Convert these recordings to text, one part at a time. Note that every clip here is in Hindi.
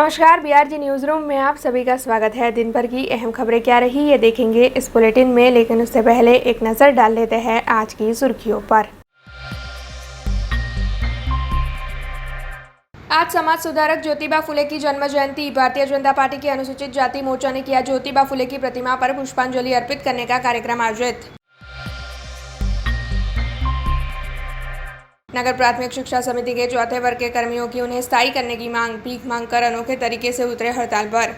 नमस्कार, बीआरजी न्यूज रूम में आप सभी का स्वागत है। दिन भर की अहम खबरें क्या रही ये देखेंगे इस बुलेटिन में, लेकिन उससे पहले एक नजर डाल लेते हैं आज की सुर्खियों पर। आज समाज सुधारक ज्योतिबा फुले की जन्म जयंती। भारतीय जनता पार्टी की अनुसूचित जाति मोर्चा ने किया ज्योतिबा फुले की प्रतिमा पर पुष्पांजलि अर्पित करने का कार्यक्रम आयोजित। नगर प्राथमिक शिक्षा समिति के चौथे वर्ग के कर्मियों की उन्हें स्थायी करने की मांग। भीख मांगकर अनोखे तरीके से उतरे हड़ताल पर।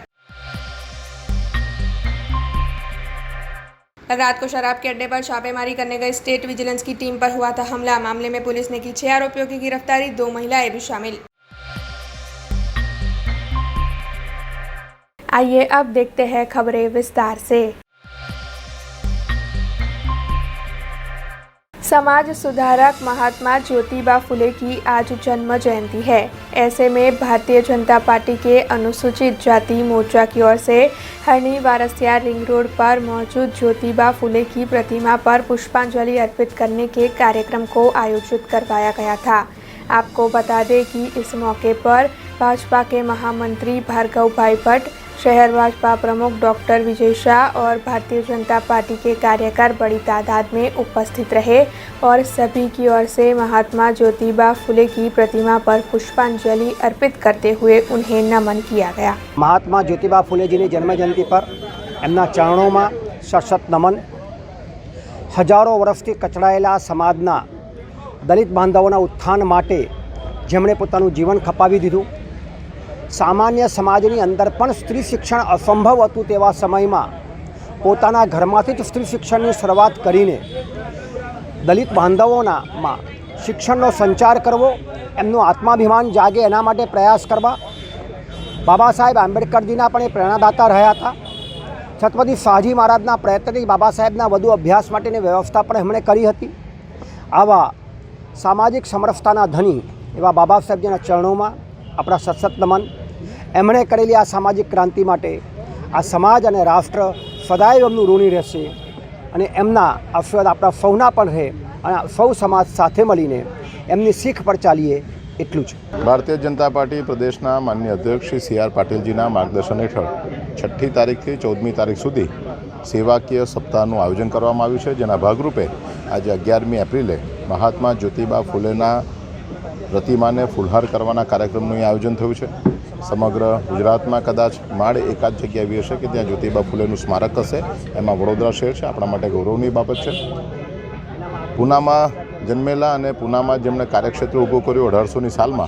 कल रात को शराब के अड्डे पर छापेमारी करने गई स्टेट विजिलेंस की टीम पर हुआ था हमला। मामले में पुलिस ने की 6 आरोपियों की गिरफ्तारी, 2 महिलाएं भी शामिल। आइए अब देखते हैं खबरें विस्तार से। समाज सुधारक महात्मा ज्योतिबा फुले की आज जन्म जयंती है। ऐसे में भारतीय जनता पार्टी के अनुसूचित जाति मोर्चा की ओर से हरनी वारसिया रिंग रोड पर मौजूद ज्योतिबा फुले की प्रतिमा पर पुष्पांजलि अर्पित करने के कार्यक्रम को आयोजित करवाया गया था। आपको बता दें कि इस मौके पर भाजपा के महामंत्री भार्गव भाई भट्ट, शहर भाजपा प्रमुख डॉक्टर विजय शाह और भारतीय जनता पार्टी के कार्यकर बड़ी तादाद में उपस्थित रहे और सभी की ओर से महात्मा ज्योतिबा फुले की प्रतिमा पर पुष्पांजलि अर्पित करते हुए उन्हें नमन किया गया। महात्मा ज्योतिबा फुलेजीની જન્મજયંતિ પર એમના ચરણોમાં સશત નમન। હજારો વર્ષથી કચડાયેલા સમાજના દલિત બાંધવોના ઉત્થાન માટે જેમણે પોતાનું જીવન ખપાવી દીધું। सामान्य समाजनी अंदर पण स्त्री शिक्षण असंभव हतुं तेवा समयमां पोताना घरमांथी ज स्त्री शिक्षणनी शरूआत करीने दलित बांधवोनामां शिक्षणनो संचार करवो, एमनुं आत्माभिमान जागे एना माटे प्रयास करवा। बाबा साहेब आंबेडकरजीना पण ए प्रेरणादाता रह्या हता। छत्रपति शाहजी महाराजना प्रयत्नथी बाबा साहेबना वधु अभ्यास माटेनी व्यवस्था पण एमणे करी हती। आवा सामाजिक समरसताना धनी एवा बाबा साहेबजीना चरणोमां अपना सशक्त नमन। एमणे करेली आ सामाजिक क्रांति माटे आ समाज अने राष्ट्र सदैव एमनुं ऋणी रहेशे अने एमना आशीर्वाद आपणा सौना पण रहे अने सौ समाज साथे मळीने एमनी सीख पर चालीए एटलुं ज। भारतीय जनता पार्टी प्रदेशना माननीय अध्यक्ष श्री CR पाटीलजीना मार्गदर्शन हेठळ 6 तारीखથી 14મી तारीख सुधी सेवाकीय सप्ताहનું आयोजन કરવામાં આવ્યું છે, જેના ભાગરૂપે આજે 11મી એપ્રિલે મહાત્મા જ્યોતિબા ફુલેના प्रतिमाने फूलहार करवाना कार्यक्रमનું आयोजन थयुं छे। समग्र गुजरातमां कदाच माळ एकाद जग्याए एवी हशे कि त्यां ज्योतिबा फुलेनुं स्मारक हशे। एमां वडोदरा शहेर छे, आपणा माटे गौरवनी बाबत छे। पूनामां जन्मेला अने पूनामां जेमणे कार्यक्षेत्र ऊभुं कर्युं 1800ની सालमां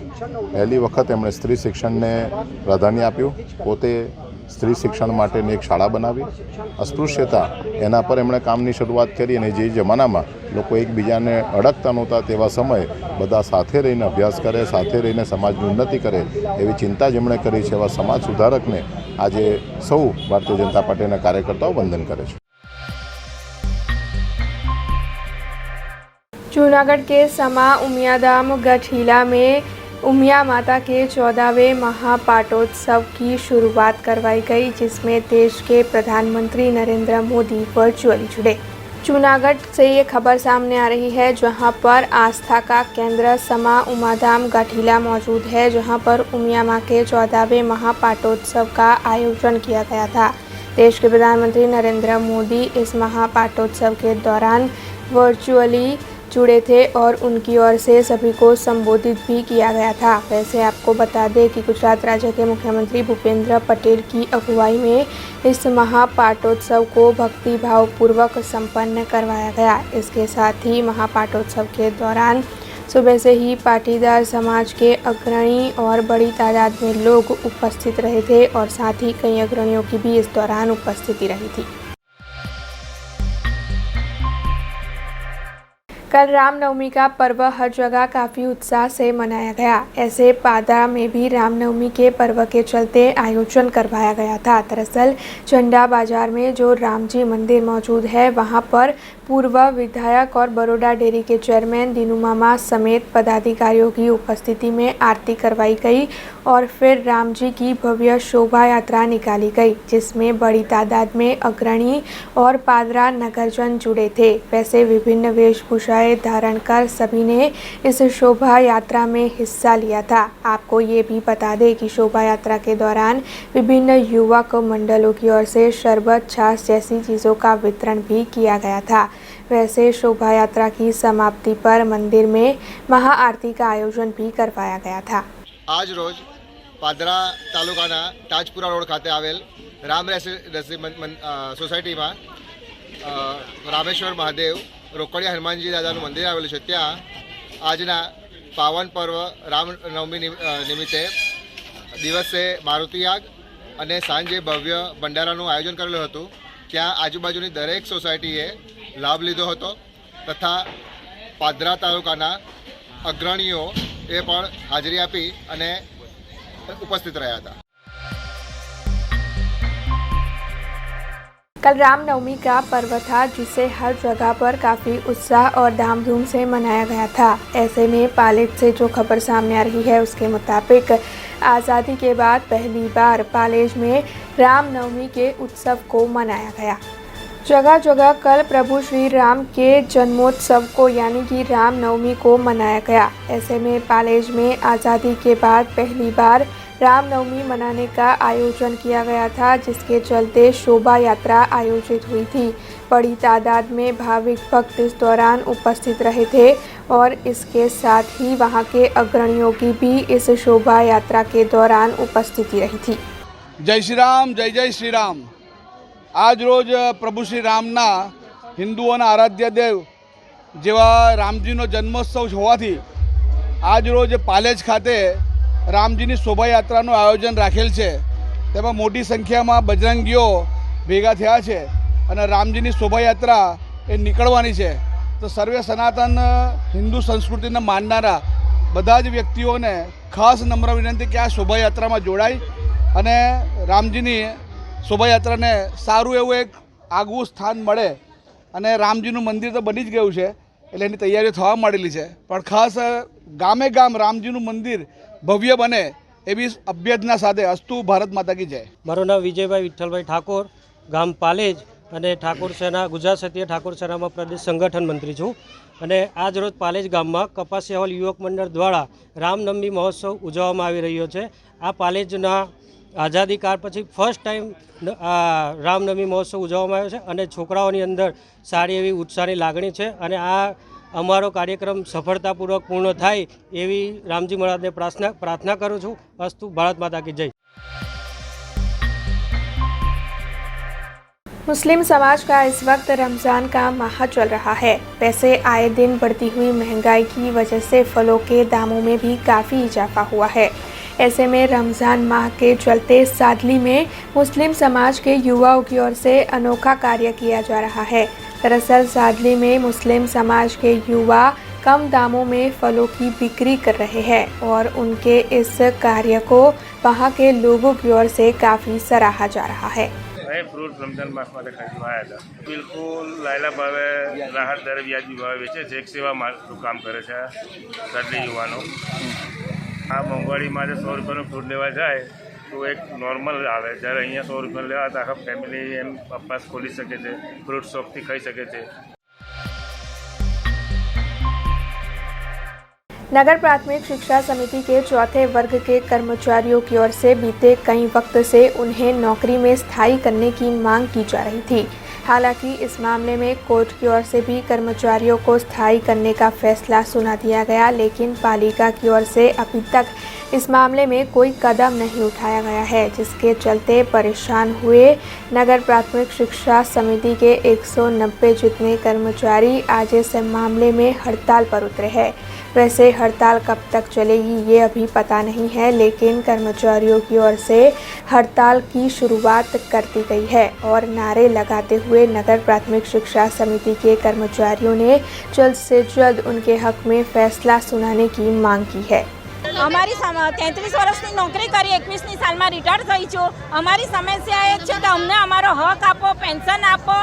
पहली वखत एमणे स्त्री शिक्षणने प्राधान्य आप्युं। पोते स्त्री शिक्षण माटेनी एक शाळा बनावी। अस्पृश्यता एना पर एमणे कामनी शरूआत करी अने जे जमानामां लोको एकबीजाने अडकता नहोता तेवा समये बधा साथे रहीने अभ्यास करे, साथे रहीने समाजनी उन्नति करे एवी चिंता जेमणे करी छे एवा समाज सुधारकने आजे सौ भारतीय जनता पार्टीना कार्यकर्ताओ वंदन करे छे। जूनागढ़ के समा उमियाधाम गठीला में उमिया माता के 14वें महापाटोत्सव की शुरुआत करवाई गई, जिसमें देश के प्रधानमंत्री नरेंद्र मोदी वर्चुअली जुड़े। जूनागढ़ से ये खबर सामने आ रही है, जहां पर आस्था का केंद्र समा उमाधाम गठीला मौजूद है, जहां पर उमिया माँ के 14वें महापाटोत्सव का आयोजन किया गया था। देश के प्रधानमंत्री नरेंद्र मोदी इस महापाटोत्सव के दौरान वर्चुअली जुड़े थे और उनकी ओर से सभी को संबोधित भी किया गया था। वैसे आपको बता दें कि गुजरात राज्य के मुख्यमंत्री भूपेंद्र पटेल की अगुवाई में इस महापाटोत्सव को भक्तिभाव पूर्वक संपन्न करवाया गया। इसके साथ ही महापाटोत्सव के दौरान सुबह से ही पाटीदार समाज के अग्रणी और बड़ी तादाद में लोग उपस्थित रहे थे और साथ ही कई अग्रणियों की भी इस दौरान उपस्थिति रही थी। कल रामनवमी का पर्व हर जगह काफ़ी उत्साह से मनाया गया। ऐसे पादरा में भी रामनवमी के पर्व के चलते आयोजन करवाया गया था। दरअसल झंडा बाजार में जो राम जी मंदिर मौजूद है, वहां पर पूर्व विधायक और बड़ौदा डेयरी के चेयरमैन दीनू मामा समेत पदाधिकारियों की उपस्थिति में आरती करवाई गई और फिर राम जी की भव्य शोभा यात्रा निकाली गई, जिसमें बड़ी तादाद में अग्रणी और पादरा नगरजन जुड़े थे। वैसे विभिन्न वेशभूषाएं वेशभूषाएं धारण कर सभी ने इस शोभा यात्रा में हिस्सा लिया था। आपको ये भी बता दें कि शोभा यात्रा के दौरान विभिन्न युवक मंडलों की ओर से शरबत, छाछ जैसी चीज़ों का वितरण भी किया गया था। वैसे शोभा यात्रा की समाप्ति पर मंदिर में महाआरती का आयोजन भी करवाया गया था। आज रोज पादरा तालुकाना ताजपुरा रोड खाते आवेल राम सोसायटी में रामेश्वर महादेव रोकड़िया हनुमानजी दादाનું મંદિર આવેલું છે। ત્યાં આજના પાવન પર્વ રામનવમી નિમિત્તે દિવસે મારુતિ યાગ અને સાંજે ભવ્ય ભંડારાનું આયોજન કરેલું હતું। ત્યાં આજુબાજુની દરેક સોસાયટીએ લાભ લીધો હતો તથા પાદરા તાલુકાના અગ્રણીઓએ પણ હાજરી આપી અને उपस्थित रहा था। कल रामनवमी का पर्व था, जिसे हर जगह पर काफ़ी उत्साह और धामधूम से मनाया गया था। ऐसे में पालेज से जो खबर सामने आ रही है उसके मुताबिक आज़ादी के बाद पहली बार पालेज में रामनवमी के उत्सव को मनाया गया। जगह जगह कल प्रभु श्री राम के जन्मोत्सव को यानी कि रामनवमी को मनाया गया। ऐसे में पालेज में आज़ादी के बाद पहली बार रामनवमी मनाने का आयोजन किया गया था, जिसके चलते शोभा यात्रा आयोजित हुई थी। बड़ी तादाद में भाविक भक्त इस दौरान उपस्थित रहे थे और इसके साथ ही वहां के अग्रणियों की भी इस शोभा यात्रा के दौरान उपस्थिति रही थी। जय श्री राम, जय जय श्री राम। आज रोज प्रभु श्री रामना हिंदुओना आराध्य देव जेवा रामजीनो जन्मोत्सव होवाथी आज रोज पालेज खाते रामजीनी शोभायात्राનું आयोजन राखेल છે। તેમાં મોટી સંખ્યામાં બજરંગીઓ ભેગા થયા છે અને રામજીની શોભાયાત્રા એ નીકળવાની છે। તો સર્વે સનાતન હિન્દુ સંસ્કૃતિને માનનારા બધા જ વ્યક્તિઓને ખાસ નમ્ર વિનંતી કે આ શોભાયાત્રામાં જોડાય અને રામજીની શોભાયાત્રાને સારું એવું એક આગવું સ્થાન મળે। અને રામજીનું મંદિર તો બની જ ગયું છે એટલે એની તૈયારીઓ થવા માંડેલી છે, પણ ખાસ ગામે ગામ રામજીનું મંદિર ભવ્ય બને એવી અભ્યર્થના સાથે અસ્તુ ભારત માતા કી જય। મારું નામ વિજયભાઈ વિઠ્ઠલભાઈ ઠાકોર, ગામ પાલેજ અને ઠાકોર સેના ગુજરાત સત્ય ઠાકોર સેનામાં પ્રદેશ સંગઠન મંત્રી છું। અને આજ રોજ પાલેજ ગામમાં કપાસિયા હોલ યુવક મંડળ દ્વારા રામનવમી મહોત્સવ ઉજવવામાં આવી રહ્યો છે। આ પાલેજના આઝાદી કાળ પછી ફર્સ્ટ ટાઈમ રામનવમી મહોત્સવ ઉજવવામાં આવ્યો છે અને છોકરાઓની અંદર સારી એવી ઉત્સાહની લાગણી છે અને આ અમારો कार्यक्रम सफलतापूर्वक पूर्ण थाय एवी रामजी महाराज ने प्रार्थना करूँ छूँ। अस्तु भारत माता की जय। मुस्लिम समाज का इस वक्त रमज़ान का माह चल रहा है। वैसे आए दिन बढ़ती हुई महंगाई की वजह से फलों के दामों में भी काफ़ी इजाफा हुआ है। ऐसे में रमज़ान माह के चलते सादली में मुस्लिम समाज के युवाओं की ओर से अनोखा कार्य किया जा रहा है। दरअसल सादली में मुस्लिम समाज के युवा कम दामों में फलों की बिक्री कर रहे हैं और उनके इस कार्य को वहाँ के लोगों की ओर से काफ़ी सराहा जा रहा है। फ्रूट रमजान मास में खरीदवा आया था। बिल्कुल लायला भावे राहत दरे व्याजी भावे वेचे छे। एक सेवा काम करे छे सादली युवानो। आ मोंघवाड़ी में 100 रुपया फ्रूट लेवा जाए तो एक नॉर्मल आवे, जયારે અહીંયા 100 रुपया लेवा तो आखा फैमिली एम अपास खोली सके छे, फ्रूट शॉप थी खाई सके छे। नगर प्राथमिक शिक्षा समिति के चौथे वर्ग के कर्मचारियों की ओर से बीते कई वक्त से उन्हें नौकरी में स्थायी करने की मांग की जा रही थी। हालांकि इस मामले में कोर्ट की ओर से भी कर्मचारियों को स्थायी करने का फैसला सुना दिया गया, लेकिन पालिका की ओर से अभी तक इस मामले में कोई कदम नहीं उठाया गया है, जिसके चलते परेशान हुए नगर प्राथमिक शिक्षा समिति के 190 जितने कर्मचारी आज इस मामले में हड़ताल पर उतरे हैं। वैसे हड़ताल कब तक चलेगी ये अभी पता नहीं है, लेकिन कर्मचारियों की ओर से हड़ताल की शुरुआत कर दी गई है और नारे लगाते हुए नगर प्राथमिक शिक्षा समिति के कर्मचारियों ने जल्द से जल्द उनके हक में फैसला सुनाने की मांग की है। અમારી 33 વર્ષની નોકરી કરી 21મી સાલમાં રિટાયર થઈ છું। અમારી સમસ્યા એ છે કે અમને અમારો હક આપો, પેન્શન આપો,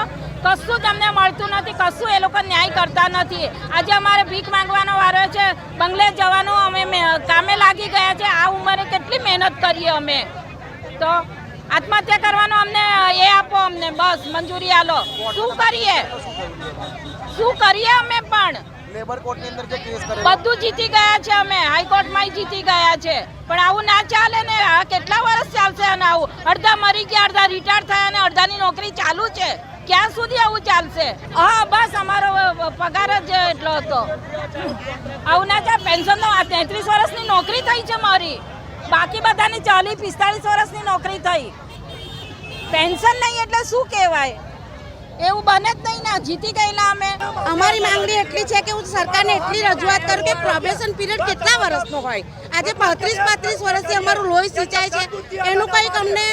કશું જ અમને મળતું નથી, કશું એ લોકો ન્યાય કરતા નથી। આજે અમારે ભીખ માંગવાનો વારો છે, બંગલે જવાનું અમે કામે લાગી ગયા છે। આ ઉંમરે કેટલી મહેનત કરીએ અમે, તો આત્મહત્યા કરવાનો અમને એ આપો, અમને બસ મંજૂરી આલો। શું કરીએ અમે પણ લેબર કોર્ટની અંદર જે કેસ કરેલો બધું જીતી ગયા છે અમે, હાઈકોર્ટમાં જીતી ગયા છે, પણ આવું ના ચાલે ને. આ કેટલા વર્ષ ચાલશે? અને આવું અડધા મરી ગયા, અડધા રિટાયર થયા અને અડધાની નોકરી ચાલુ છે. ક્યાં સુધી આવું ચાલશે? હા, બસ અમારો પગાર જ એટલો હતો. આવું ના ચાલે. પેન્શનનો 33 વર્ષની નોકરી થઈ છે મારી, બાકી બધાની 40-45 વર્ષની નોકરી થઈ. પેન્શન નહીં એટલે શું કહેવાય? એવું બને જ નહીં ને. જીતી ગયેલા અમે. અમારી માંગણી એટલી છે કે હું સરકારને એટલી રજૂઆત કરું કે પ્રોબેશન પીરિયડ કેટલા વર્ષનો હોય. આજે 35 વર્ષથી અમારું લોહી સિંચાય છે, એનું કંઈક અમને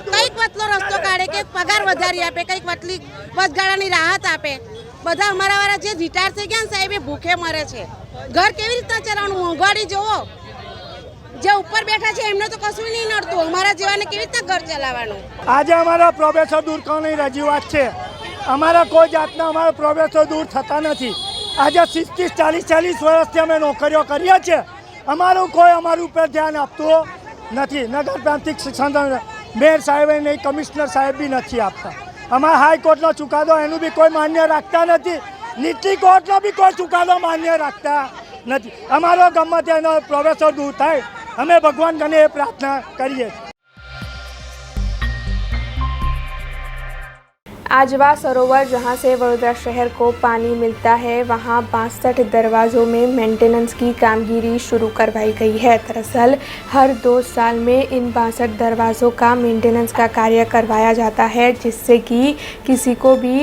કંઈક વતલો રસ્તો કાઢે કે પગાર વધારી આપે, કંઈક વતલી વચગાળાની રાહત આપે. બધા અમારા વાળા જે રિટાયર થઈ ગયા ને સાહેબ, એ ભૂખે મરે છે. ઘર કેવી રીતના ચલાવવાનું? મોંઘવારી જોવો. જે ઉપર બેઠા છે એમને તો કશું નહીં નડતું, અમારા જેવાને કેવી રીતના ઘર ચલાવવાનું? આજે અમારા પ્રોફેસર દૂર કરવાની રજૂઆત છે. અમારા કોઈ જાતના અમારા પ્રોફેસર દૂર થતા નથી. આજે 30-40 વર્ષથી અમે નોકરીઓ કરીએ છીએ, અમારું કોઈ અમારું ઉપર ધ્યાન આપતું નથી. નગર પ્રાંતિક શિક્ષણ મેયર સાહેબ નહીં, કમિશનર સાહેબ બી નથી આપતા. અમારા હાઈકોર્ટનો ચુકાદો એનું બી કોઈ માન્ય રાખતા નથી. નીતિ કોર્ટનો બી કોઈ ચુકાદો માન્ય રાખતા નથી. અમારો ગમે તેનો પ્રોફેસર દૂર થાય, हमें भगवान गणे ये प्रार्थना करिए। आजवा सरोवर जहां से वडोदरा शहर को पानी मिलता है, वहां 62 दरवाज़ों में मेंटेनेंस की कामगिरी शुरू करवाई गई है। दरअसल हर 2 साल में इन 62 दरवाज़ों का मेंटेनेंस का कार्य करवाया जाता है, जिससे कि किसी को भी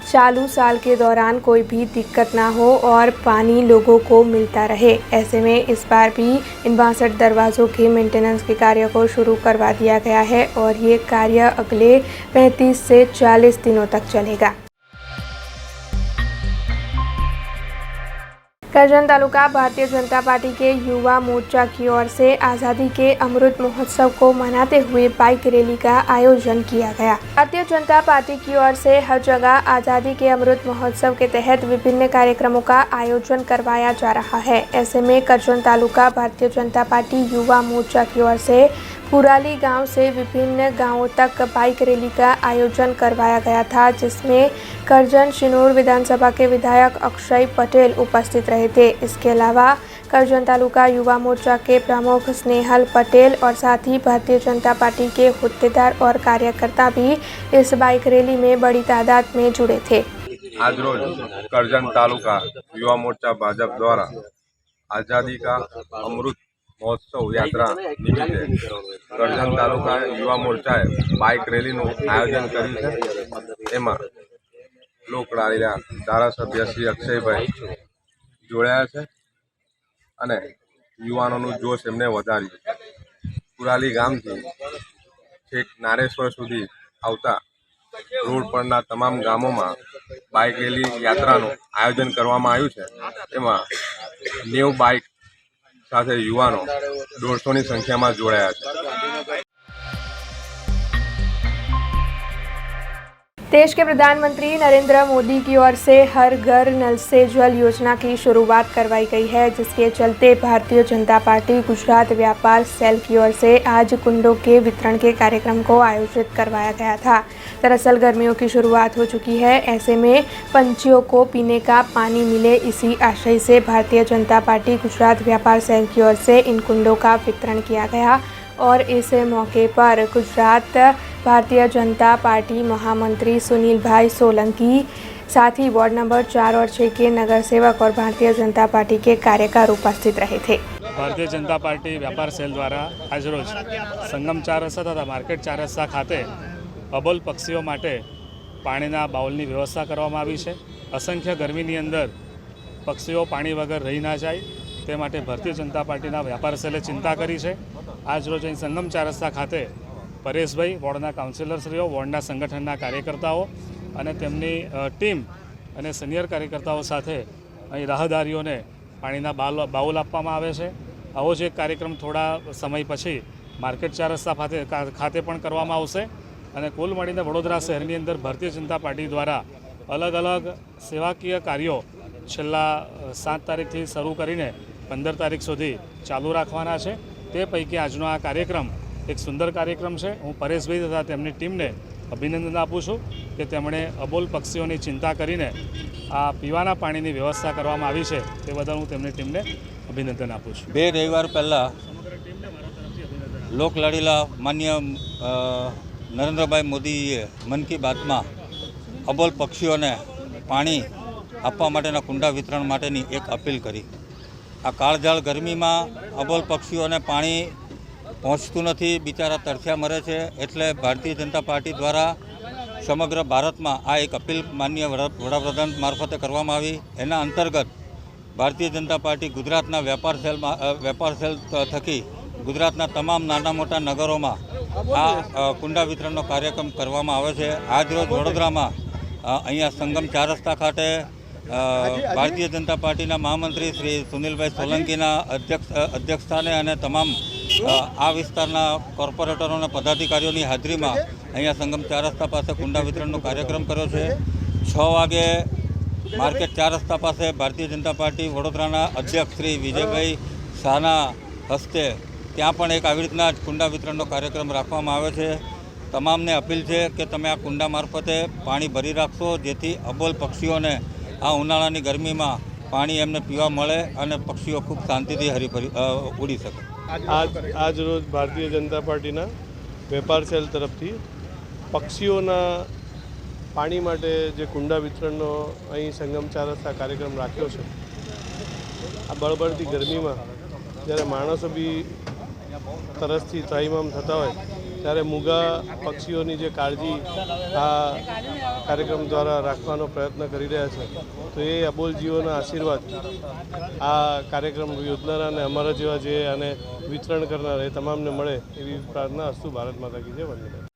चालू साल के दौरान कोई भी दिक्कत ना हो और पानी लोगों को मिलता रहे। ऐसे में इस बार भी इन 62 दरवाज़ों के मेंटेनेंस के कार्य को शुरू करवा दिया गया है और ये कार्य अगले 35 से 40 दिनों तक चलेगा। करजन तालुका भारतीय जनता पार्टी के युवा मोर्चा की ओर से आज़ादी के अमृत महोत्सव को मनाते हुए बाइक रैली का आयोजन किया गया। भारतीय जनता पार्टी की ओर से हर जगह आज़ादी के अमृत महोत्सव के तहत विभिन्न कार्यक्रमों का आयोजन करवाया जा रहा है। ऐसे में करजन तालुका भारतीय जनता पार्टी युवा मोर्चा की ओर से पुराली गांव से विभिन्न गांवों तक बाइक रैली का आयोजन करवाया गया था, जिसमें करजन शिनूर विधानसभा के विधायक अक्षय पटेल उपस्थित रहे थे। इसके अलावा करजन तालुका युवा मोर्चा के प्रमुख स्नेहल पटेल और साथ ही भारतीय जनता पार्टी के होद्देदार और कार्यकर्ता भी इस बाइक रैली में बड़ी तादाद में जुड़े थे। आज रोज करजन तालुका युवा मोर्चा भाजपा द्वारा आज़ादी का अमृत महोत्सव यात्रा निमित्ते करजन तालुका युवा मोर्चाए बाइक रेलीનું આયોજન કર્યું છે। એમાં લોકલાડીલા ધારાસભ્ય શ્રી અક્ષયભાઈ જોડાયા છે અને યુવાનોનું જોશ એમને વધાર્યું। પુરાલી ગામથી છેક નારેશ્વર સુધી આવતા રોડ પરના તમામ ગામોમાં બાઇક રેલી યાત્રાનું આયોજન કરવામાં આવ્યું છે। એમાં 90 બાઇક साथ युवाओं 150 संख्या में जोड़ाया है। देश के प्रधानमंत्री नरेंद्र मोदी की ओर से हर घर नल से जल योजना की शुरुआत करवाई गई है, जिसके चलते भारतीय जनता पार्टी गुजरात व्यापार सेल की ओर से आज कुंडों के वितरण के कार्यक्रम को आयोजित करवाया गया था। दरअसल गर्मियों की शुरुआत हो चुकी है, ऐसे में पंछियों को पीने का पानी मिले, इसी आशय से भारतीय जनता पार्टी गुजरात व्यापार सेल की ओर से इन कुंडों का वितरण किया गया। और इस मौके पर गुजरात भारतीय जनता पार्टी महामंत्री सुनील भाई सोलंकी, साथ ही वार्ड नंबर 4 और 6 के नगर सेवक और भारतीय जनता पार्टी के कार्यकर उपस्थित रहे थे। भारतीय जनता पार्टी व्यापार सेल द्वारा आज रोज संगम 4 रस्ता तथा मार्केट 4 रस्ता खाते अबोल पक्षीओ माटे पाणीना बाउलनी व्यवस्था करवामां आवी छे। असंख्य गर्मीनी अंदर पक्षीओ पाणी वगर रही ना जाय ते माटे भारतीय जनता पार्टीना व्यापार सेले चिंता करी छे। आज रोज અહીં संगम 4 रस्ता खाते પરેશભાઈ, વોર્ડના કાઉન્સિલરશ્રીઓ, વોર્ડના સંગઠનના કાર્યકર્તાઓ અને તેમની ટીમ અને સિનિયર કાર્યકર્તાઓ સાથે અહીં રાહદારીઓને પાણીના બાઉલ આપવામાં આવે છે। આવો જ એક કાર્યક્રમ થોડા સમય પછી માર્કેટ 4 રસ્તા ખાતે પણ કરવામાં આવશે અને કુલ મળીને વડોદરા શહેરની અંદર ભારતીય જનતા પાર્ટી દ્વારા અલગ અલગ સેવાકીય કાર્યો છેલ્લા 7 તારીખથી શરૂ કરીને 15 તારીખ સુધી ચાલુ રાખવાના છે। તે પૈકી આજનો આ કાર્યક્રમ एक सुंदर कार्यक्रम है। हूँ परेशभाई तथा टीम ने અભિનંદન આપું છું કે તેમણે અબોલ પક્ષીઓની ચિંતા કરીને આ પીવાના પાણીની વ્યવસ્થા કરવામાં આવી છે તે બદલ હું તેમની ટીમને અભિનંદન આપું છું. 2 રવિવાર પહેલાં લોકલાડીલા માન્ય નરેન્દ્રભાઈ મોદીએ મન કી બાતમાં અબોલ પક્ષીઓને પાણી આપવા માટેના કુંડા વિતરણ માટેની એક અપીલ કરી. આ કાળઝાળ ગરમીમાં અબોલ પક્ષીઓને પાણી પહોંચતું નથી, બિચારા તરસ્યા મરે છે. એટલે ભારતીય જનતા પાર્ટી દ્વારા સમગ્ર ભારતમાં આ એક અપીલ માનનીય વડાપ્રધાન મારફતે કરવામાં આવી. એના અંતર્ગત ભારતીય જનતા પાર્ટી ગુજરાતના વેપાર સેલ થકી ગુજરાતના તમામ નાના મોટા નગરોમાં આ કુંડા વિતરણનો કાર્યક્રમ કરવામાં આવે છે. આજરોજ વડોદરામાં અહીંયા સંગમ 4 રસ્તા ખાતે ભારતીય જનતા પાર્ટીના મહામંત્રી શ્રી સુનિલભાઈ સોલંકીના અધ્યક્ષસ્થાને અને તમામ આ વિસ્તારના કોર્પોરેટરો અને પદાધિકારીઓની હાજરીમાં અહીંયા સંગમ 4 રસ્તા પાસે કુંડા વિતરણનો કાર્યક્રમ કર્યો છે. 6 વાગે માર્કેટ 4 રસ્તા પાસે ભારતીય જનતા પાર્ટી વડોદરાના અધ્યક્ષ શ્રી વિજયભાઈ શાહના હસ્તે ત્યાં પણ એક આવી રીતના જ કુંડા વિતરણનો કાર્યક્રમ રાખવામાં આવે છે. તમામને અપીલ છે કે તમે આ કુંડા મારફતે પાણી ભરી રાખશો, જેથી અબોલ પક્ષીઓને આ ઉનાળાની ગરમીમાં પાણી એમને પીવા મળે અને પક્ષીઓ ખૂબ શાંતિથી હરીફરી ઉડી શકે. આજ રોજ ભારતીય જનતા પાર્ટીના વેપાર સેલ તરફથી પક્ષીઓના પાણી માટે જે કુંડા વિતરણનો અહીં સંગમ 4 રસ્તા કાર્યક્રમ રાખ્યો છે. આ બળબડતી ગરમીમાં જ્યારે માણસો બી તરસથી ત્રાહિમામ થતા હોય ત્યારે મૂગા પક્ષીઓની જે કાળજી આ કાર્યક્રમ દ્વારા રાખવાનો પ્રયત્ન કરી રહ્યા છે. તો એ અબોલ જીવોના આશીર્વાદ આ કાર્યક્રમ યોજનારા અને અમારા જેવા જે આને વિતરણ કરનાર એ તમામને મળે એવી પ્રાર્થના. અસ્તુ. ભારત માતા કી જય. વંદે.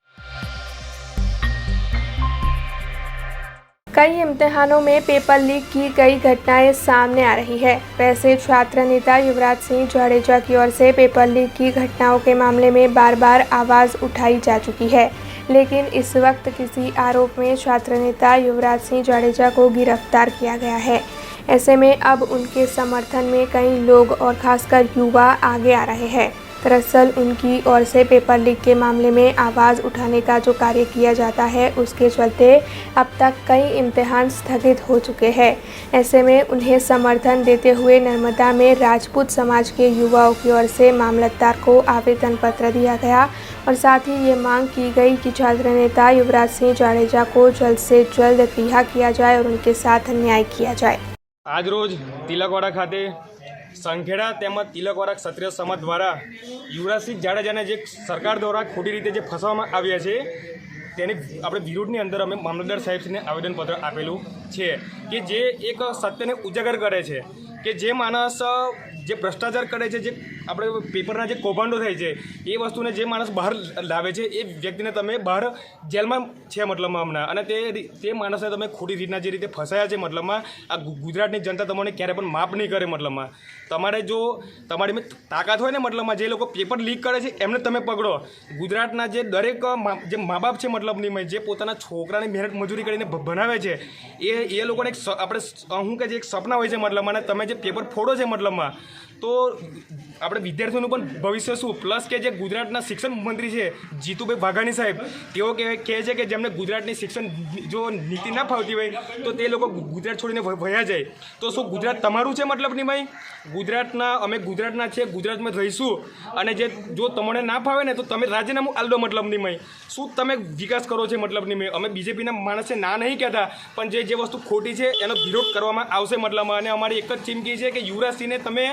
कई इम्तिहानों में पेपर लीक की कई घटनाएं सामने आ रही है. वैसे छात्र नेता युवराज सिंह जाडेजा की ओर से पेपर लीक की घटनाओं के मामले में बार बार आवाज़ उठाई जा चुकी है, लेकिन इस वक्त किसी आरोप में छात्र नेता युवराज सिंह जाडेजा को गिरफ्तार किया गया है. ऐसे में अब उनके समर्थन में कई लोग और खासकर युवा आगे आ रहे हैं. दरअसल उनकी ओर से पेपर लीक के मामले में आवाज़ उठाने का जो कार्य किया जाता है, उसके चलते अब तक कई इम्तिहान स्थगित हो चुके हैं. ऐसे में उन्हें समर्थन देते हुए नर्मदा में राजपूत समाज के युवाओं की ओर से मामलतदार को आवेदन पत्र दिया गया और साथ ही ये मांग की गई कि छात्र नेता युवराज सिंह जाडेजा को जल्द से जल्द रिहा किया जाए और उनके साथ न्याय किया जाए. आज रोज तिलकवाड़ा खाते સંખેડા તેમજ તિલકવાડા ક્ષત્રિય સમાજ દ્વારા યુવરાજસિંહ જાડેજાને જે સરકાર દ્વારા ખોટી રીતે જે ફસાવવામાં આવ્યા છે તેની આપણે વિરોધની અંદર અમે મામલતદાર સાહેબશ્રીને આવેદનપત્ર આપેલું છે કે જે એક સત્યને ઉજાગર કરે છે કે જે માણસ જે ભ્રષ્ટાચાર કરે છે, જે આપણે પેપરના જે કૌભાંડો થાય છે એ વસ્તુને જે માણસ બહાર લાવે છે એ વ્યક્તિને તમે બહાર જેલમાં છે મતલબમાં હમણાં, અને તે માણસને તમે ખોટી રીતના જે રીતે ફસાયા છે મતલબમાં આ ગુજરાતની જનતા તમને ક્યારે પણ માફ નહીં કરે. મતલબમાં તમારે જો તમારી તાકાત હોય ને મતલબમાં જે લોકો પેપર લીક કરે છે એમને તમે પકડો. ગુજરાતના જે દરેક જે મા બાપ છે મતલબની જે પોતાના છોકરાની મહેનત મજૂરી કરીને ભણાવે છે એ લોકોને એક આપણે શું કે જે એક સપના હોય છે મતલબમાં, અને તમે જે પેપર ફોડો છે મતલબમાં તો આપણે વિદ્યાર્થીઓનું પણ ભવિષ્ય શું. પ્લસ કે જે ગુજરાતના શિક્ષણ મંત્રી છે જીતુભાઈ વાઘાણી સાહેબ, તેઓ કહે છે કે જેમને ગુજરાતની શિક્ષણ જો નીતિ ના ફાવતી હોય તો તે લોકો ગુજરાત છોડીને વયા જાય. તો શું ગુજરાત તમારું છે મતલબની ભાઈ? અમે ગુજરાતના છે, ગુજરાતમાં રહીશું, અને જે જો તમને ના ફાવે ને તો તમે રાજીનામું આલ દો મતલબની ભાઈ. શું તમે વિકાસ કરો છો મતલબની ભાઈ? અમે બીજેપીના માણસે ના નહીં કહેતા, પણ જે વસ્તુ ખોટી છે એનો વિરોધ કરવામાં આવશે મતલબમાં. અને અમારી એક જ ચીમકી છે કે યુવરાજસિંહને તમે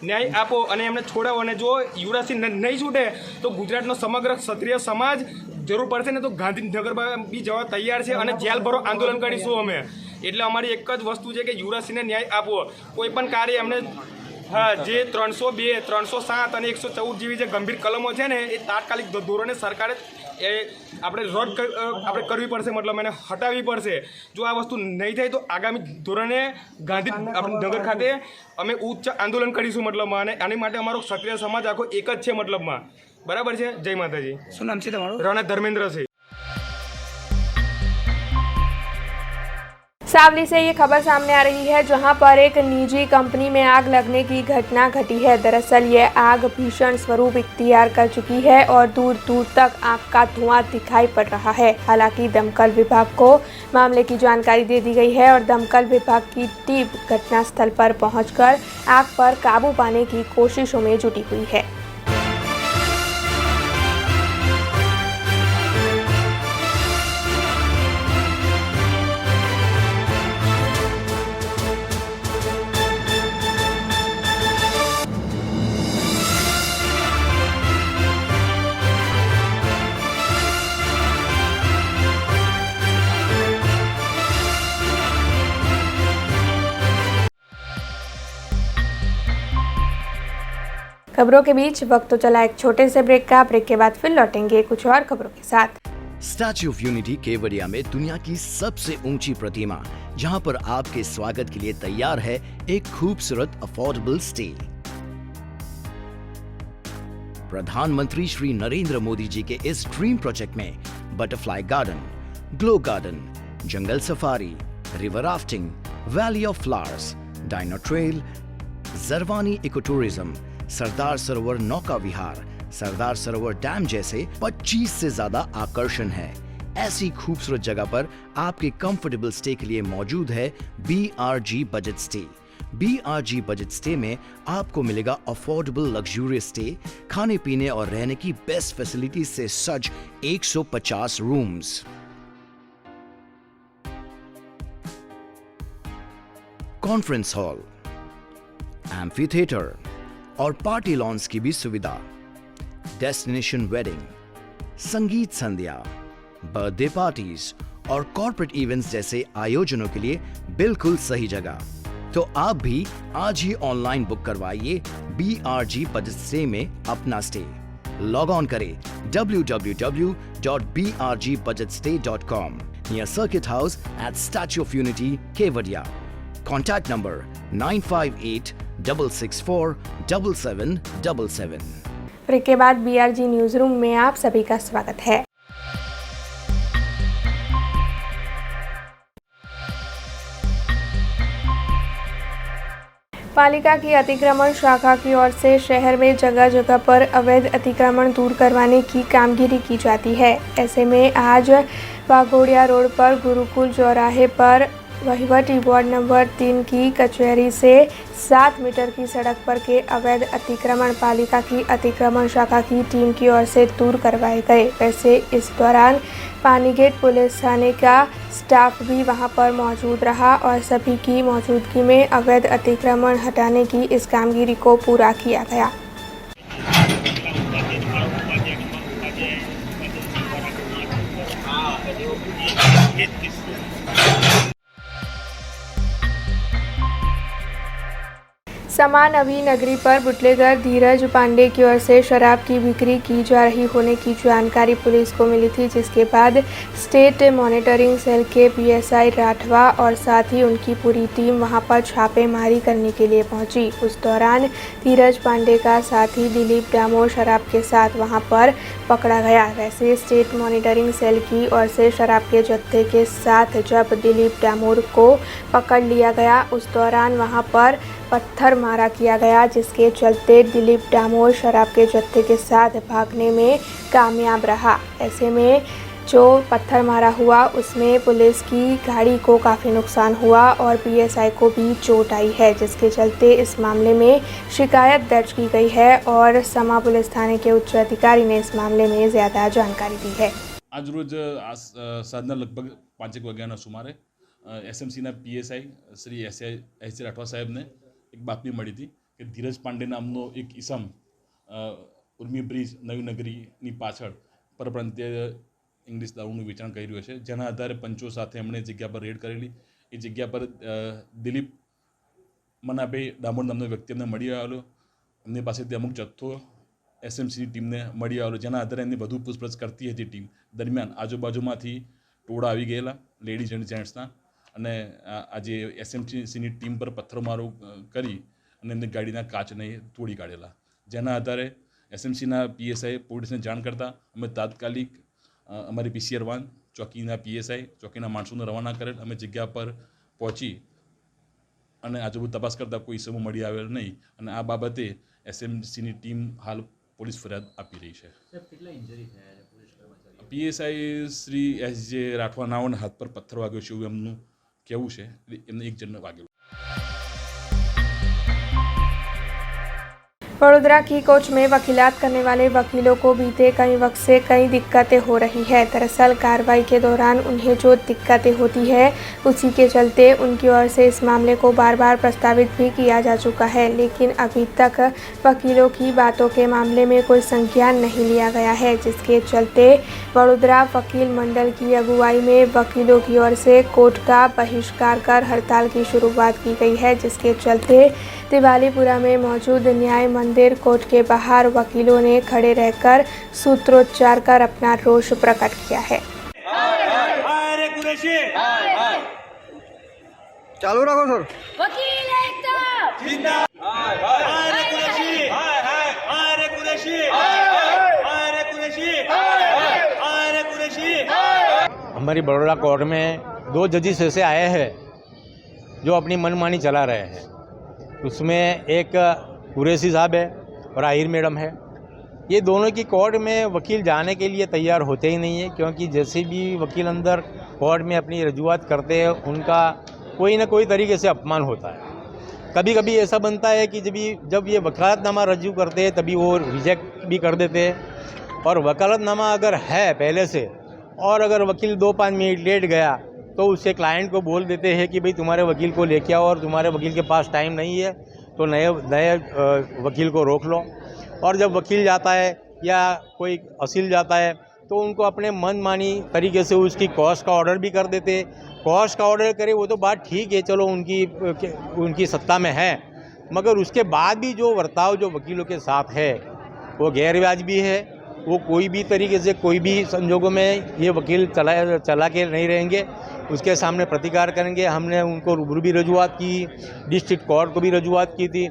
ન્યાય આપો અને એમને છોડાવો. અને જો યુવરાજસિંહ નહીં છૂટે તો ગુજરાતનો સમગ્ર ક્ષત્રિય સમાજ જરૂર પડશે ને તો ગાંધીનગરમાં બી જવા તૈયાર છે અને જેલ ભરો આંદોલન કરીશું અમે. એટલે અમારી એક જ વસ્તુ છે કે યુવરાજસિંહને ન્યાય આપવો. કોઈ પણ કાર્ય એમને જે 302, 307 અને 114 જેવી જે ગંભીર કલમો છે ને એ તાત્કાલિક ધોરણે સરકારે આપણે રદ કરવી પડશે, મતલબ એને હટાવવી પડશે. જો આ વસ્તુ નહીં થાય તો આગામી ધોરણે ગાંધીનગર ખાતે અમે ઉચ્ચ આંદોલન કરીશું મતલબમાં. અને આની માટે અમારો ક્ષત્રિય સમાજ આખો એક જ છે મતલબમાં. બરાબર છે? જય માતાજી. શું નામ છે તમારું? રાણા ધર્મેન્દ્ર છે. सावली से ये खबर सामने आ रही है, जहां पर एक निजी कंपनी में आग लगने की घटना घटी है। दरअसल ये आग भीषण स्वरूप इख्तियार कर चुकी है और दूर दूर तक आग का धुआं दिखाई पड़ रहा है। हालांकि दमकल विभाग को मामले की जानकारी दे दी गई है और दमकल विभाग की टीम घटनास्थल पर पहुंचकर आग पर काबू पाने की कोशिशों में जुटी हुई है। खबरों के बीच वक्त तो चला एक छोटे से ब्रेक का। ब्रेक के बाद फिर लौटेंगे कुछ और खबरों के साथ। स्टैच्यू ऑफ यूनिटी केवड़िया में दुनिया की सबसे ऊंची प्रतिमा, जहां पर आपके स्वागत के लिए तैयार है एक खूबसूरत अफोर्डेबल स्टे। प्रधानमंत्री श्री नरेंद्र मोदी जी के इस ड्रीम प्रोजेक्ट में butterfly garden, glow garden, jungle safari, river rafting, valley of flowers, dino trail, Jharwani eco tourism, Sardar Sarovar नौका विहार, सरदार सरोवर डैम जैसे 25 से ज्यादा आकर्षण है। ऐसी खूबसूरत जगह पर आपके कंफर्टेबल स्टे के लिए मौजूद है BRG budget stay. BRG budget stay में आपको मिलेगा अफोर्डेबल लग्जूरियस स्टे, खाने पीने और रहने की बेस्ट फैसिलिटी से सज 150 rooms, conference hall, amphi theatre और पार्टी लॉन्स की भी सुविधा, डेस्टिनेशन वेडिंग, संगीत संध्या, बर्थडे पार्टीज और कॉर्पोरेट इवेंट्स जैसे आयोजनों के लिए बिल्कुल सही जगह। तो आप भी आज ही ऑनलाइन बुक करवाइए BRG बजट स्टे में अपना स्टे। लॉग ऑन करें www.brgbudgetstay.com near circuit house at statue of unity Kevadia. Contact number 9586647777। Break के बाद BRG न्यूज रूम में आप सभी का स्वागत है। पालिका की अतिक्रमण शाखा की ओर से शहर में जगह जगह पर अवैध अतिक्रमण दूर करवाने की कामगिरी की जाती है। ऐसे में आज वाघोड़िया रोड पर गुरुकुल चौराहे पर वहीवटी वार्ड नंबर 3 की कचहरी से 7 मीटर की सड़क पर के अवैध अतिक्रमण पालिका की अतिक्रमण शाखा की टीम की ओर से दूर करवाए गए। वैसे इस दौरान पानीगेट पुलिस थाने का स्टाफ भी वहां पर मौजूद रहा और सभी की मौजूदगी में अवैध अतिक्रमण हटाने की इस कामगिरी को पूरा किया गया। समा नवी नगरी पर बुटलेगर धीरज पांडे की ओर से शराब की बिक्री की जा रही होने की जानकारी पुलिस को मिली थी, जिसके बाद स्टेट मॉनिटरिंग सेल के PSI राठवा और साथ ही उनकी पूरी टीम वहां पर छापेमारी करने के लिए पहुंची। उस दौरान धीरज पांडे का साथी दिलीप डामोर शराब के साथ वहां पर पकड़ा गया। वैसे स्टेट मॉनिटरिंग सेल की ओर से शराब के जत्थे के साथ जब दिलीप डामोर को पकड़ लिया गया, उस दौरान वहां पर पत्थर मारा किया गया, जिसके चलते दिलीप डामोर शराब के जत्थे के साथ भागने में कामयाब रहा। ऐसे में जो पत्थर मारा हुआ उसमें पुलिस की गाड़ी को काफ़ी नुकसान हुआ और PSI को भी चोट आई है, जिसके चलते इस मामले में शिकायत दर्ज की गई है और समा पुलिस थाने के उच्च अधिकारी ने इस मामले में ज़्यादा जानकारी दी है। आज रोज साधना लगभग 5 वाग्याना सुमारे SMCના PSI શ્રી SI રાઠવા સાહેબને એક બાતમી મળી હતી કે ધીરજ પાંડે નામનો એક ઈસમ ઉર્મી બ્રિજ નવી નગરીની પાછળ પરપ્રાંતીય ઇંગ્લિશ દારૂનું વેચાણ કરી રહ્યો છે, જેના આધારે પંચો સાથે એમણે જગ્યા પર રેડ કરેલી। એ જગ્યા પર દિલીપ મનાભાઈ ડામોર નામનો વ્યક્તિ એમને મળી આવેલો। એમની પાસેથી અમુક જથ્થો SMCની ટીમને મળી આવેલો, જેના આધારે એમની વધુ પૂછપરછ કરતી હતી ટીમ। દરમિયાન આજુબાજુમાંથી ટોળા આવી ગયેલા લેડીઝ એન્ડ જેન્ટ્સના અને આજે SMCની ટીમ પર પથ્થરમારો કરી અને એમની ગાડીના કાચને તોડી કાઢેલા, જેના આધારે SMCના PSI પોલીસને જાણ કરતાં અમે તાત્કાલિક અમારી PCR1 ચોકીના PSI ચોકીના માણસોને રવાના કરેલ। અમે જગ્યા પર પહોંચી અને આજુબાજુ તપાસ કરતાં કોઈ ઇસમો મળી આવેલ નહીં અને આ બાબતે એસએમસીની ટીમ હાલ પોલીસ ફરિયાદ આપી રહી છે. પીએસઆઈ શ્રી એસ.જે. રાઠવા નાઓના હાથ પર પથ્થર વાગ્યો છે એવું એમનું કહેવું છે. એમને એક જણને વાગેલું. वडोदरा की कोच में वकीलात करने वाले वकीलों को बीते कई वक्त से कई दिक्कतें हो रही है। दरअसल कार्रवाई के दौरान उन्हें जो दिक्कतें होती है उसी के चलते उनकी ओर से इस मामले को बार बार प्रस्तावित भी किया जा चुका है, लेकिन अभी तक वकीलों की बातों के मामले में कोई संज्ञान नहीं लिया गया है, जिसके चलते वडोदरा वकील मंडल की अगुवाई में वकीलों की ओर से कोर्ट का बहिष्कार कर हड़ताल की शुरुआत की गई है, जिसके चलते दिवालीपुरा में मौजूद न्याय मंदिर कोर्ट के बाहर वकीलों ने खड़े रहकर सूत्रोच्चार कर अपना रोष प्रकट किया है। चालू रखो सर। वकील एकता हमारी बड़ौदा कोर्ट में 2 जजेस ऐसे आए हैं जो अपनी मनमानी चला रहे हैं। उसमें एक कुरैशी साहब है और आहिर मैडम है। ये दोनों की कोर्ट में वकील जाने के लिए तैयार होते ही नहीं है, क्योंकि जैसे भी वकील अंदर कोर्ट में अपनी रजूआत करते हैं उनका कोई ना कोई तरीके से अपमान होता है। कभी कभी ऐसा बनता है कि जब ये वकालतनामा रजू करते हैं तभी वो रिजेक्ट भी कर देते हैं, और वकालतनामा अगर है पहले से और अगर वकील 2-5 मिनट लेट गया तो उसके क्लाइंट को बोल देते हैं कि भाई तुम्हारे वकील को लेके आओ और तुम्हारे वकील के पास टाइम नहीं है तो नए वकील को रोक लो। और जब वकील जाता है या कोई असील जाता है तो उनको अपने मनमानी तरीके से उसकी कॉस्ट का ऑर्डर भी कर देते। कॉस्ट का ऑर्डर करे वो तो बात ठीक है, चलो उनकी सत्ता में है, मगर उसके बाद भी जो बर्ताव जो वकीलों के साथ है वो गैरवाजिबी है। वो कोई भी तरीके से कोई भी संजोगों में ये वकील चला के नहीं रहेंगे, उसके सामने प्रतिकार करेंगे। हमने उनको रूबरू भी रजूआत की, डिस्ट्रिक्ट कोर्ट को भी रजूआत की थी,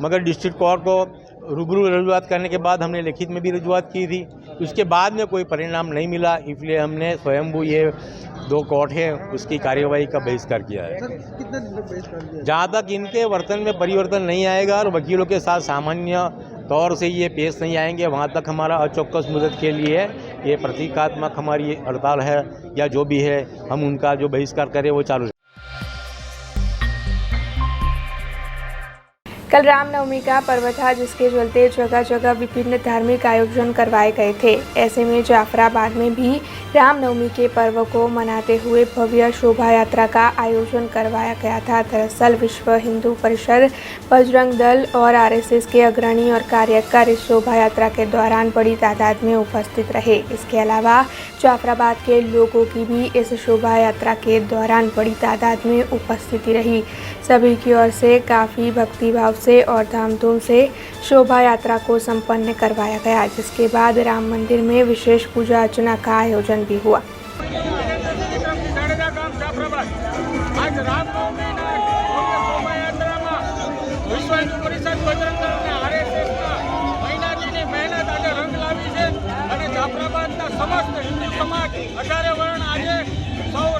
मगर डिस्ट्रिक्ट कोर्ट को रूबरू रजूआत करने के बाद हमने लिखित में भी रजूआत की थी, उसके बाद में कोई परिणाम नहीं मिला। इसलिए हमने स्वयंभू ये 2 कोर्ट है उसकी कार्यवाही का बहिष्कार किया है। जहाँ तक इनके वर्तन में परिवर्तन नहीं आएगा और वकीलों के साथ सामान्य तौर से ये पेश नहीं आएंगे, वहाँ तक हमारा अचौक्कस मुद्दत के लिए ये प्रतीकात्मक हमारी हड़ताल है या जो भी है हम उनका जो बहिष्कार करें वो चालू। कल रामनवमी का पर्व था, जिसके चलते जगह जगह विभिन्न धार्मिक आयोजन करवाए गए थे। ऐसे में जाफराबाद में भी रामनवमी के पर्व को मनाते हुए भव्य शोभा यात्रा का आयोजन करवाया गया था। दरअसल विश्व हिंदू परिषद, बजरंग दल और आरएसएस के अग्रणी और कार्यकर इस शोभा यात्रा के दौरान बड़ी तादाद में उपस्थित रहे। इसके अलावा जाफराबाद के लोगों की भी इस शोभा यात्रा के दौरान बड़ी तादाद में उपस्थिति रही। सभी की ओर से काफ़ी भक्तिभाव से और धामधूम से शोभा यात्रा को संपन्न करवाया गया, जिसके बाद राम मंदिर में विशेष पूजा अर्चना का आयोजन भी हुआ।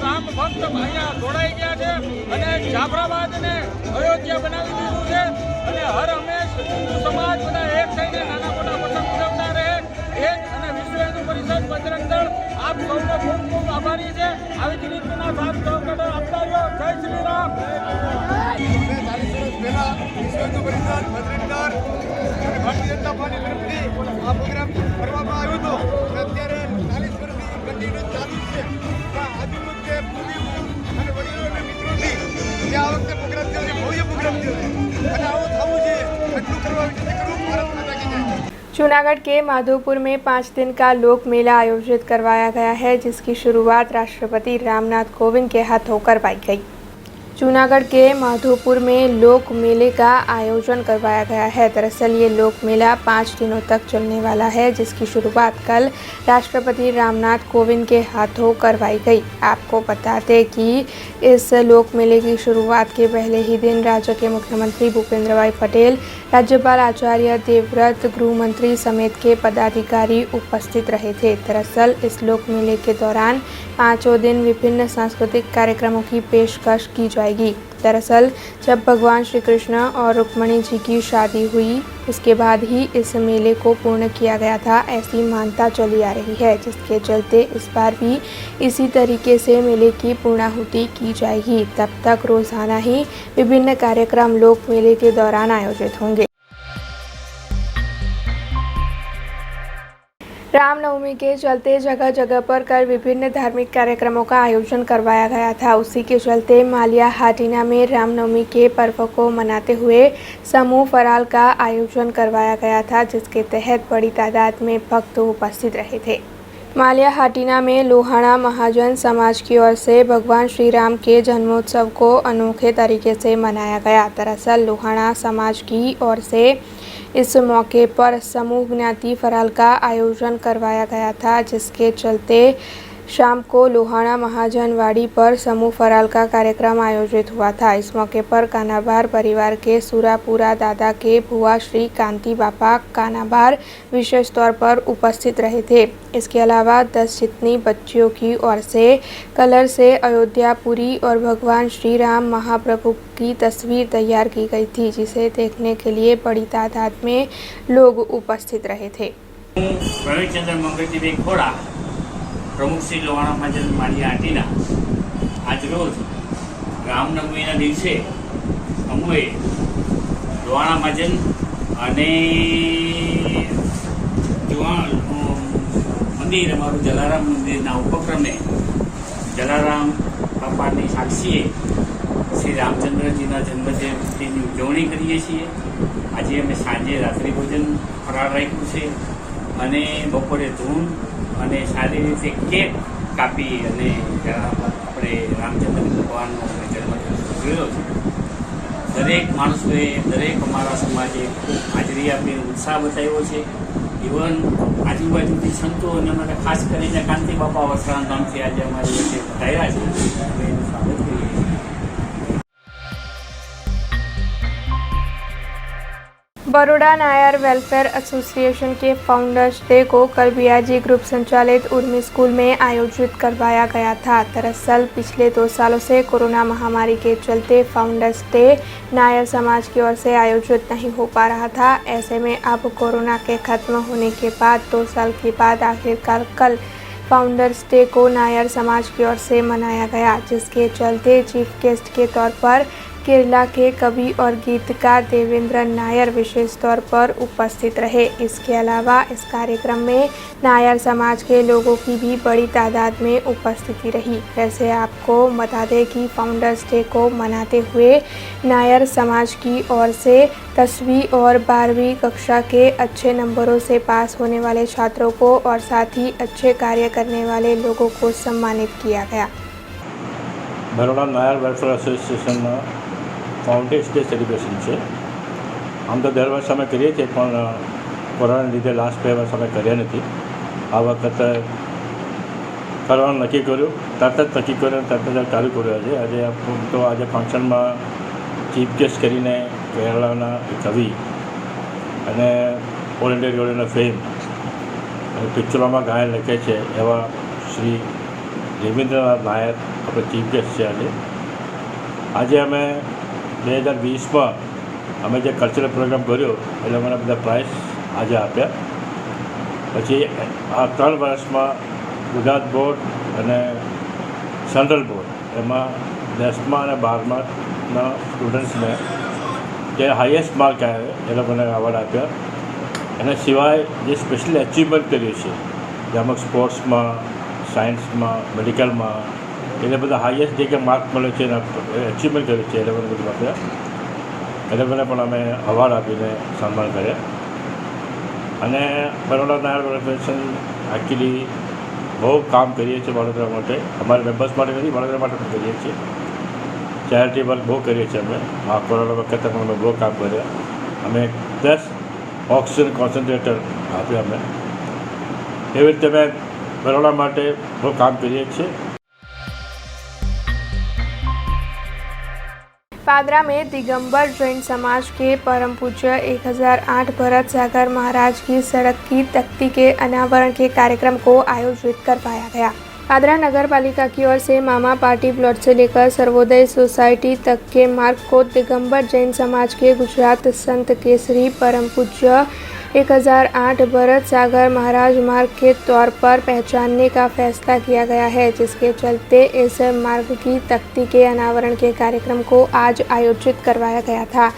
રામ ભક્ત અહીંયા જોડાઈ ગયા છે અને જાફરાબાદને અયોધ્યા બનાવી દીધું છે અને હર હંમેશ સમાજ બધા એક થઈને નાના મોટા પ્રસંગ ઉજવતા રહે એક અને વિશ્વ હિન્દુ પરિષદ બજરંગ દળ આપ સૌનો ખૂબ ખૂબ આભારી છે। આવી જ રીતના સાથ સહકાર આપતા રહ્યો। જય શ્રી રામ। 40 વર્ષ પહેલા વિશ્વ હિન્દુ પરિષદ બજરંગ દળ અને ભારતીય જનતા પાર્ટી તરફથી આ પ્રોગ્રામ કરવામાં આવ્યો હતો અને અત્યારે 40 વર્ષથી કન્ટિન્યુ ચાલુ છે। આજુ જે પૂરી અને વડીલો અને મિત્રોથી જે આ વખતે પ્રોગ્રામ થયો છે ભવ્ય પ્રોગ્રામ થયો છે અને આવો થવું છે એટલું કરવા વિશે કરવું ભારત માતા की जय। जूनागढ़ के माधोपुर में 5 दिन का लोक मेला आयोजित करवाया गया है, जिसकी शुरुआत राष्ट्रपति रामनाथ कोविंद के हाथों करवाई गई। जूनागढ़ के माधोपुर में लोक मेले का आयोजन करवाया गया है। दरअसल ये लोक मेला 5 दिनों तक चलने वाला है, जिसकी शुरुआत कल राष्ट्रपति रामनाथ कोविंद के हाथों करवाई गई। आपको बता दें कि इस लोक मेले की शुरुआत के पहले ही दिन राज्य के मुख्यमंत्री भूपेंद्र भाई पटेल, राज्यपाल आचार्य देवव्रत, गृह मंत्री समेत के पदाधिकारी उपस्थित रहे थे। दरअसल इस लोक मेले के दौरान 5 दिन विभिन्न सांस्कृतिक कार्यक्रमों की पेशकश की जाएगी। जाएगी। दरअसल जब भगवान श्री कृष्ण और रुक्मणी जी की शादी हुई उसके बाद ही इस मेले को पूर्ण किया गया था, ऐसी मान्यता चली आ रही है, जिसके चलते इस बार भी इसी तरीके से मेले की पूर्णाहुति की जाएगी। तब तक रोजाना ही विभिन्न कार्यक्रम लोक मेले के दौरान आयोजित होंगे। रामनवमी के चलते जगह जगह पर कल विभिन्न धार्मिक कार्यक्रमों का आयोजन करवाया गया था। उसी के चलते मालिया हाटीना में रामनवमी के पर्व को मनाते हुए समूह फराल का आयोजन करवाया गया था, जिसके तहत बड़ी तादाद में भक्त उपस्थित रहे थे। मालिया हाटीना में लोहाणा महाजन समाज की ओर से भगवान श्री राम के जन्मोत्सव को अनोखे तरीके से मनाया गया। दरअसल लोहाणा समाज की ओर से इस मौके पर समूह ज्ञाति फराल का आयोजन करवाया गया था, जिसके चलते शाम को लोहाणा महाजनवाड़ी पर समूह फराल का कार्यक्रम आयोजित हुआ था। इस मौके पर कानाबार परिवार के सुरापुरा दादा के भुआ श्री कांति बापा कानाबार विशेष तौर पर उपस्थित रहे थे। इसके अलावा 10 जितनी बच्चियों की ओर से कलर से अयोध्यापुरी और भगवान श्री राम महाप्रभु की तस्वीर तैयार की गई थी, जिसे देखने के लिए बड़ी तादाद में लोग उपस्थित रहे थे। प्रमुख श्री लोहाणा महाजन मालिया हाटीना आज रोज रामनवमीना दिवसे अमुए लोहाणा महाजन अने मंदिर अमरु जलाराम मंदिरना उपक्रमे जलाराम बापानी साक्षीए श्री रामचंद्रजीना जन्मजयंतीनी उजवणी करीए छीए। आज अमे सांजे रात्रि भोजन फराळ राख्युं छे अने बपोरे धून અને સારી રીતે કેક કાપી અને આપણે રામચંદ્ર ભગવાનનો જન્મદિવસ ઉજવ્યો છે। દરેક માણસોએ દરેક અમારા સમાજે ખૂબ હાજરી આપી ઉત્સાહ બતાવ્યો છે। ઇવન આજુબાજુથી સંતો અને અમારા ખાસ કરીને કાંતિ બાપા વસરામ ધામથી આજે અમારી વચ્ચે પધાર્યા છે, અમે એનું સ્વાગત કરીએ છીએ। बड़ौदा नायर वेलफेयर एसोसिएशन के फाउंडर्स डे को कल बीआरजी ग्रुप संचालित उर्मी स्कूल में आयोजित करवाया गया था। दरअसल पिछले 2 सालों से कोरोना महामारी के चलते फाउंडर्स डे नायर समाज की ओर से आयोजित नहीं हो पा रहा था। ऐसे में अब कोरोना के खत्म होने के बाद 2 साल के बाद आखिरकार कल फाउंडर्स डे को नायर समाज की ओर से मनाया गया, जिसके चलते चीफ गेस्ट के तौर पर केरला के कवि और गीतकार देवेंद्र नायर विशेष तौर पर उपस्थित रहे। इसके अलावा इस कार्यक्रम में नायर समाज के लोगों की भी बड़ी तादाद में उपस्थिति रही। वैसे आपको बता दें कि फाउंडर्स डे को मनाते हुए नायर समाज की ओर से 10वीं और 12वीं कक्षा के अच्छे नंबरों से पास होने वाले छात्रों को और साथ ही अच्छे कार्य करने वाले लोगों को सम्मानित किया गया। Baroda Nair welfare association founders day celebration है। आम तो दर वर्ष अमे करीए छीए पण कोरोना लीधे लास्ट 2 वर्ष अमे कर्या नथी। आ वखते करवानुं नक्की कर्युं, तरत ज नक्की कर्युं, तरत ज चालू कर्युं छे। आज तो आज फंक्शन में चीफ गेस्ट करीने केरलाना कवि अने ऑल इंडिया रेडियोना फेम पिक्चरों में गायन लखे छे एवा श्री देवेंद्रनाथ नायर अपने चीफ गेस्ट है। आज अमे 2020 में अमे जो कल्चरल प्रोग्राम कर्यो एटले अमने बधा प्राइज आज आप्या। पछी आ 3 वर्ष में गुजरात बोर्ड अने सेंट्रल बोर्ड एमां 10मा अने 12मा स्टूडंट्स ने जे हाईएस्ट मार्क आवे ए लोकोने अवॉर्ड आप्या। एना सिवाय जे स्पेशल अचीवमेंट कर्युं छे जेमां स्पोर्ट्स में, साइंस में, मेडिकल में એટલે બધા હાઈએસ્ટ જે કે માર્ક મળે છે એના અચીવમેન્ટ કરે છે એ લોકોને બધું આપ્યા। એ લોકોને પણ અમે અવોર્ડ આપીને સન્માન કર્યા। અને બરોડા નાયર વેલફેર એકચ્યુઅલી બહુ કામ કરીએ છીએ વડોદરા માટે, અમારા મેમ્બર્સ માટે નથી, વડોદરા માટે પણ કરીએ છીએ। ચેરિટી વર્ક બહુ કરીએ છીએ અમે। આ કોરોના વખતે પણ અમે બહુ કામ કર્યા। અમે 10 ઓક્સિજન કોન્સન્ટ્રેટર આપ્યા અમે। એવી રીતે અમે બરોડા માટે બહુ કામ કરીએ છીએ। पादरा में दिगंबर जैन समाज के परम पूज्य 1008 भरत सागर महाराज की सड़क की तख्ती के अनावरण के कार्यक्रम को आयोजित करवाया गया। पादरा नगर पालिका की ओर से मामा पार्टी प्लॉट से लेकर सर्वोदय सोसाइटी तक के मार्ग को दिगंबर जैन समाज के गुजरात संत केसरी परम पूज्य 1008 भरत सागर महाराज मार्ग के तौर पर पहचानने का फैसला किया गया है, जिसके चलते इस मार्ग की तख्ती के अनावरण के कार्यक्रम को आज आयोजित करवाया गया था,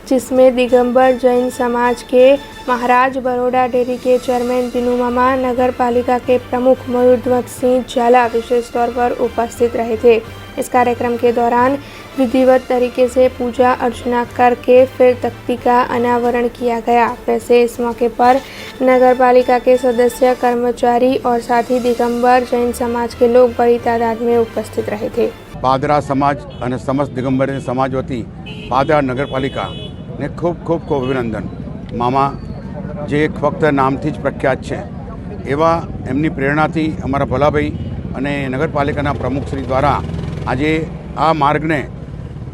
जिसमें दिगंबर जैन समाज के महाराज बरोड़ा डेयरी के चेयरमैन बिनू मामा, नगर पालिका के प्रमुख मयूरध्वज सिंह झाला विशेष तौर पर उपस्थित रहे थे। इस कार्यक्रम के दौरान विधिवत तरीके से पूजा अर्चना करके फिर तख्ती का अनावरण किया गया। वैसे इस मौके पर नगर पालिका के सदस्य, कर्मचारी और साथ ही दिगंबर जैन समाज के लोग बड़ी तादाद में उपस्थित रहे थे। पादरा समाज और समस्त दिगंबर जैन समाज वती पादरा नगरपालिका ने खूब खूब खूब अभिनंदन। मामा जे फक्त नामथी ज प्रख्यात है, एवा एमनी प्रेरणाथी अमरा भलाभाई अने नगरपालिकाना प्रमुखश्री द्वारा आज आ मार्ग ने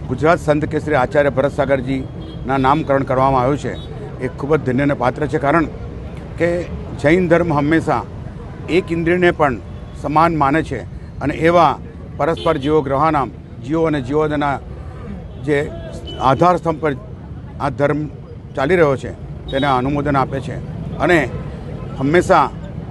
गुजरात संत केसरी आचार्य भरत सागरजी ना नामकरण करवामां आव्युं छे। ए खूब ज धन्यने पात्र है, कारण के जैन धर्म हमेशा एक इंद्रियने पण समान माने छे अने एवा परस्पर जीवो ग्रहाना जीवो अने जीवोना जे आधार स्तंभ पर आ धर्म चाली रह्यो छे तेने अनुमोदन आपे छे अने हमेशा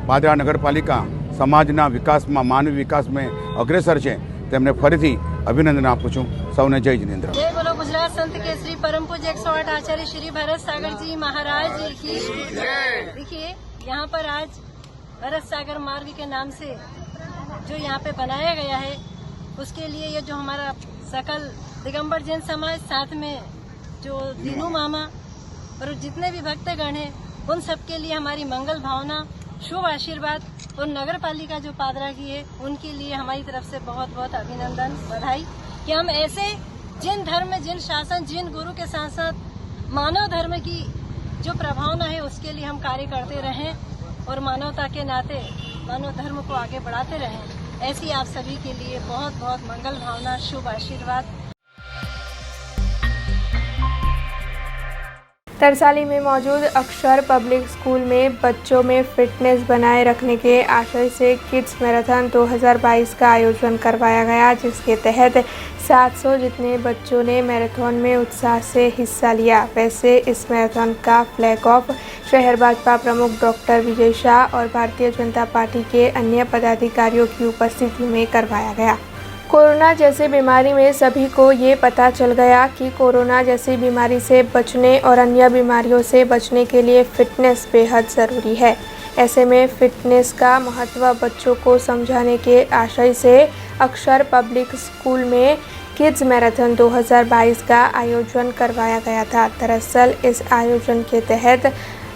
पादरा नगरपालिका समाजना विकास में मानवीय विकास में अग्रेसर है, तेमने फरीथी अभिनंदन आपू छूं। सौने जय जिनेन्द्र। जय बोलो गुजरात संत केसरी परम पूज्य 108 आचार्य श्री भरत सागर जी महाराज की। देखिए यहाँ पर आज भरत सागर मार्ग के नाम से जो यहाँ पे बनाया गया है, उसके लिए ये जो हमारा सकल दिगंबर जैन समाज, साथ में जो दीनू मामा और जितने भी भक्तगण हैं, उन सबके लिए हमारी मंगल भावना, शुभ आशीर्वाद और नगर पालिका जो पादरा की है उनके लिए हमारी तरफ से बहुत बहुत अभिनंदन, बधाई कि हम ऐसे जिन धर्म, जिन शासन, जिन गुरु के साथ साथ मानव धर्म की जो प्रभावना है उसके लिए हम कार्य करते रहें और मानवता के नाते मानव धर्म को आगे बढ़ाते रहें। ऐसी आप सभी के लिए बहुत बहुत मंगल भावना, शुभ आशीर्वाद। तरसाली में मौजूद अक्षर पब्लिक स्कूल में बच्चों में फिटनेस बनाए रखने के आशय से किड्स मैराथन 2022 का आयोजन करवाया गया, जिसके तहत 700 जितने बच्चों ने मैराथन में उत्साह से हिस्सा लिया। वैसे इस मैराथन का फ्लैग ऑफ शहर भाजपा प्रमुख डॉक्टर विजय शाह और भारतीय जनता पार्टी के अन्य पदाधिकारियों की उपस्थिति में करवाया गया। कोरोना जैसी बीमारी में सभी को ये पता चल गया कि कोरोना जैसी बीमारी से बचने और अन्य बीमारियों से बचने के लिए फिटनेस बेहद ज़रूरी है। ऐसे में फिटनेस का महत्व बच्चों को समझाने के आशय से अक्षर पब्लिक स्कूल में किड्स मैराथन 2022 का आयोजन करवाया गया था। दरअसल इस आयोजन के तहत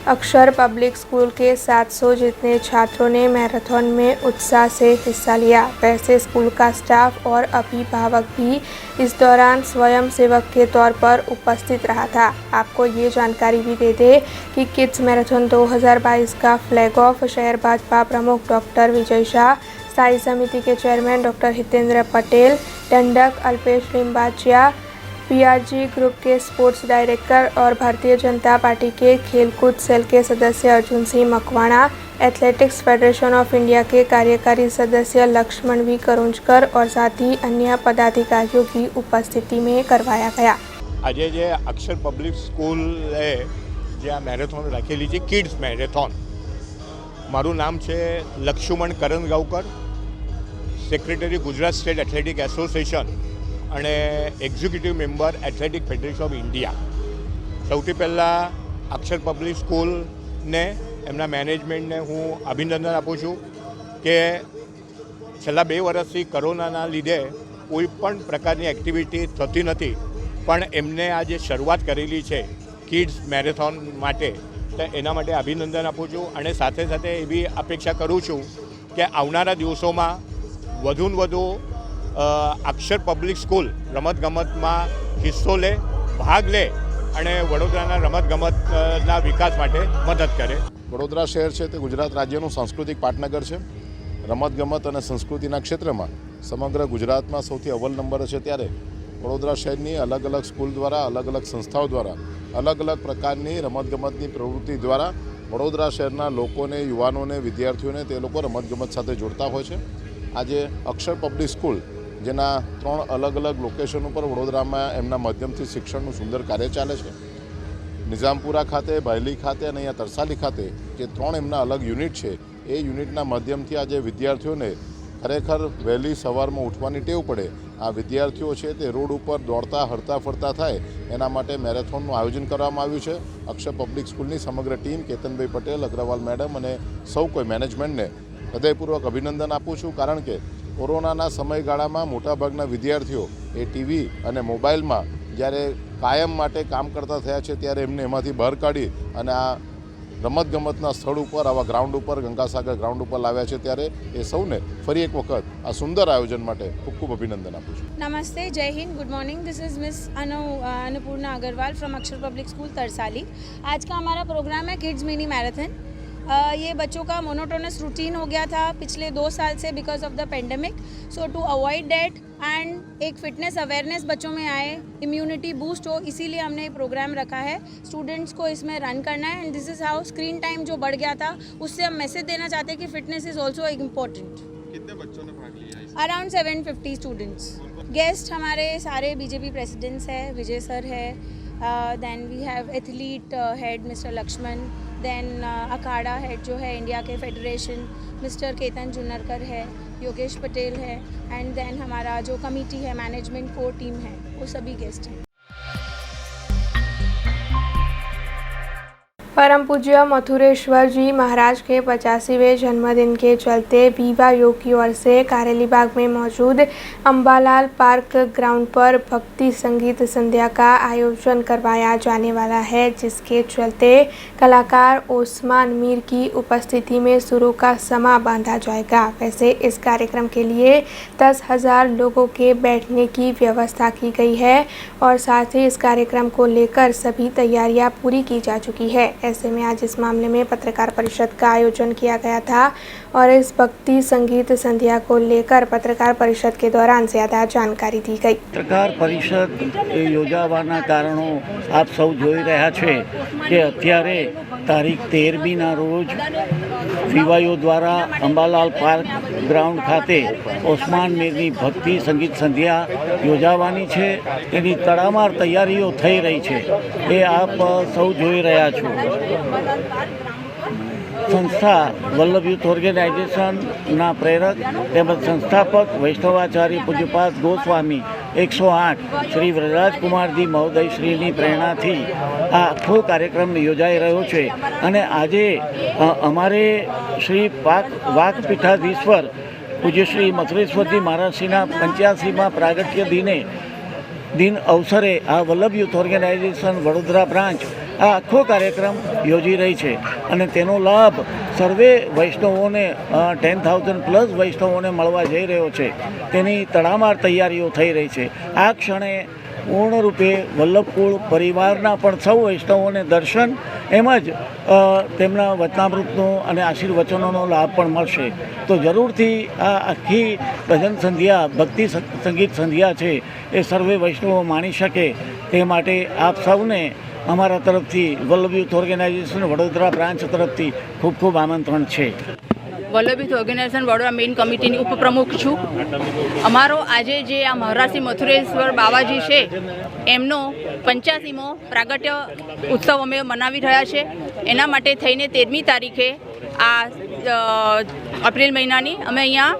अक्षर पब्लिक स्कूल के 700 जितने छात्रों ने मैराथन में उत्साह से हिस्सा लिया। वैसे स्कूल का स्टाफ और अभिभावक भी इस दौरान स्वयं सेवक के तौर पर उपस्थित रहा था। आपको ये जानकारी भी दे दें कि किड्स मैराथन 2022 का फ्लैग ऑफ शहर भाजपा प्रमुख डॉक्टर विजय शाह, स्थायी समिति के चेयरमैन डॉक्टर हितेंद्र पटेल, दंडक अल्पेश लिंबाचिया, पीआरजी ग्रुप के स्पोर्ट्स डायरेक्टर और भारतीय जनता पार्टी के खेलकूद सेल के सदस्य Arjun Singh Makwana, athletics federation of India के कार्यकारी सदस्य लक्ष्मण वी करुंजकर और साथ ही अन्य पदाधिकारियों की उपस्थिति में करवाया गया। आज जे अक्षर पब्लिक स्कूल जे मैरेथोन रखेली है किड्स मैरेथोन, मारू नाम है Laxman Karanjgaonkar, secretary Gujarat state athletic association અને executive member athletic federation of India. સૌથી પહેલાં અક્ષર પબ્લિક સ્કૂલને એમના મેનેજમેન્ટને હું અભિનંદન આપું છું કે છેલ્લા 2 વર્ષથી કોરોનાના લીધે કોઈ પણ પ્રકારની એક્ટિવિટી થતી નથી, પણ એમને આ જે શરૂઆત કરેલી છે કિડ્સ મેરેથોન માટે, તો એના માટે અભિનંદન આપું છું અને સાથે સાથે એવી અપેક્ષા કરું છું કે આવનારા દિવસોમાં વધુ ને વધુ अक्षर पब्लिक स्कूल रमतगमतમાં हिस्सो ले, भाग ले અને વડોદરાના રમતગમતના વિકાસ માટે મદદ કરે। વડોદરા શહેર છે તે ગુજરાત રાજ્યનું સાંસ્કૃતિક પાટનગર છે। રમતગમત અને સંસ્કૃતિના ક્ષેત્રમાં સમગ્ર ગુજરાતમાં સૌથી અવ્વલ નંબર છે, ત્યારે વડોદરા શહેરની અલગ અલગ સ્કૂલ દ્વારા, અલગ અલગ સંસ્થાઓ દ્વારા, અલગ અલગ પ્રકારની રમતગમતની પ્રવૃત્તિ દ્વારા વડોદરા શહેરના લોકોને, યુવાનોને, વિદ્યાર્થીઓને તે લોકો રમતગમત સાથે જોડતા હોય છે। આજે અક્ષર પબ્લિક સ્કૂલ જેના 3 અલગ અલગ લોકેશન ઉપર વડોદરામાં એમના માધ્યમથી શિક્ષણનું સુંદર કાર્ય ચાલે છે. નિઝામપુરા ખાતે, બાયલી ખાતે અને અહીંયા તરસાલી ખાતે જે 3 એમના અલગ યુનિટ છે એ યુનિટના માધ્યમથી આજે વિદ્યાર્થીઓને ખરેખર વહેલી સવારમાં ઉઠવાની ટેવ પડે. આ વિદ્યાર્થીઓ છે તે રોડ ઉપર દોડતા હરતા ફરતા થાય એના માટે મેરેથોનનું આયોજન કરવામાં આવ્યું છે. અક્ષર પબ્લિક સ્કૂલની સમગ્ર ટીમ, કેતનભાઈ પટેલ, અગ્રવાલ મેડમ અને સૌ કોઈ મેનેજમેન્ટને હૃદયપૂર્વક અભિનંદન આપું છું. કારણ કે કોરોનાના સમયગાળામાં મોટાભાગના વિદ્યાર્થીઓ એ ટીવી અને મોબાઈલમાં જ્યારે કાયમ માટે કામ કરતા થયા છે ત્યારે એમને એમાંથી બહાર કાઢી અને આ રમતગમતના સ્થળ ઉપર, આવા ગ્રાઉન્ડ ઉપર, ગંગાસાગર ગ્રાઉન્ડ ઉપર લાવ્યા છે ત્યારે એ સૌને ફરી એક વખત આ સુંદર આયોજન માટે ખૂબ ખૂબ અભિનંદન આપું છું. नमस्ते, जय Hind, good morning. This is miss Annapurna Agrawal from Akshar public school Tarsali. आज का हमारा प्रोग्राम है किड्स मिनी मैराथन. ये बच्चों का मोनोटोनस रूटीन हो गया था पिछले 2 साल से because of the pandemic. So to avoid that and एक फिटनेस अवेयरनेस बच्चों में आए, इम्यूनिटी बूस्ट हो, इसीलिए हमने ये प्रोग्राम रखा है. स्टूडेंट्स को इसमें रन करना है and this is how screen time जो बढ़ गया था उससे हम मैसेज देना चाहते हैं कि फिटनेस इज़ ऑल्सो इम्पोर्टेंट. कितने बच्चों ने भाग लिया? Around 750 students. गेस्ट हमारे सारे बीजेपी प्रेसिडेंट्स है, विजय सर है, then we have athlete head mister Laxman, then akhara head जो है इंडिया के फेडरेशन मिस्टर केतन जुन्नरकर है, योगेश पटेल है एंड देन हमारा जो कमेटी है, मैनेजमेंट कोर टीम है, वो सभी गेस्ट हैं. परम पूज्य मथुरेश्वर जी महाराज के 85वें जन्मदिन के चलते विवा योग की ओर से कारेलीबाग में मौजूद अंबालाल पार्क ग्राउंड पर भक्ति संगीत संध्या का आयोजन करवाया जाने वाला है, जिसके चलते कलाकार ओस्मान मीर की उपस्थिति में सुरों का समा बांधा जाएगा. वैसे इस कार्यक्रम के लिए 10,000 लोगों के बैठने की व्यवस्था की गई है और साथ ही इस कार्यक्रम को लेकर सभी तैयारियां पूरी की जा चुकी है. ऐसे में आज इस मामले में पत्रकार परिषद का आयोजन किया गया था और इस भक्ति संगीत संध्या को लेकर पत्रकार परिषद के दौरान ज़्यादा जानकारी दी गई. पत्रकार परिषद योजावाना कारणों आप सौ જોઈ રહ્યા છે કે અત્યારે તારીખ 13મીના રોજ વિવાયો દ્વારા અંબાલાલ પાર્ક ગ્રાઉન્ડ ખાતે ઓસ્માન મીરની ભક્તિ સંગીત સંધ્યા યોજાવાની છે. તેની તડામાર તૈયારીઓ થઈ રહી છે, એ આપ સૌ જોઈ રહ્યા છો. સંસ્થા વલ્લભ યુથ ઓર્ગેનાઇઝેશનના પ્રેરક તેમજ સંસ્થાપક વૈષ્ણવાચાર્ય પૂજ્યપાદ ગોસ્વામી 108 શ્રી વ્રજરાજકુમારજી મહોદયશ્રીની પ્રેરણાથી આ આખો કાર્યક્રમ યોજાઈ રહ્યો છે. અને આજે અમારે શ્રી વાકપીઠાધીશ્વર પૂજ્ય શ્રી મથુરેશ્વરજી મહારાજશ્રીના 85મા પ્રાગટ્ય દિન અવસરે આ Vallabh youth organisation Vadodara branch આ આખો કાર્યક્રમ યોજી રહી છે અને તેનો લાભ સર્વે વૈષ્ણવોને 10,000+ વૈષ્ણવોને મળવા જઈ રહ્યો છે. તેની તડામાર તૈયારીઓ થઈ રહી છે. આ ક્ષણે પૂર્ણરૂપે વલ્લભકુળ પરિવારના પણ સૌ વૈષ્ણવોને દર્શન એમજ તેમના વચનામૃતનો અને આશીર્વચનોનો લાભ પણ મળશે. તો જરૂરથી આ આખી ભજન સંધ્યા, ભક્તિ સંગીત સંધ્યા છે એ સર્વે વૈષ્ણવો માણી શકે તે માટે આપ સૌને અમારા તરફથી Vallabh youth organisation Vadodara branch તરફથી ખૂબ ખૂબ આમંત્રણ છે. Vallabh youth organisation Vadodara main કમિટીની ઉપપ્રમુખ છું. અમારો આજે જે આ મહારાજ મથુરેશ્વર બાવાજી છે એમનો 85મો પ્રાગટ્ય ઉત્સવ અમે મનાવી રહ્યા છે. એના માટે થઈને 13મી તારીખે આ એપ્રિલ મહિનાની અમે અહીંયા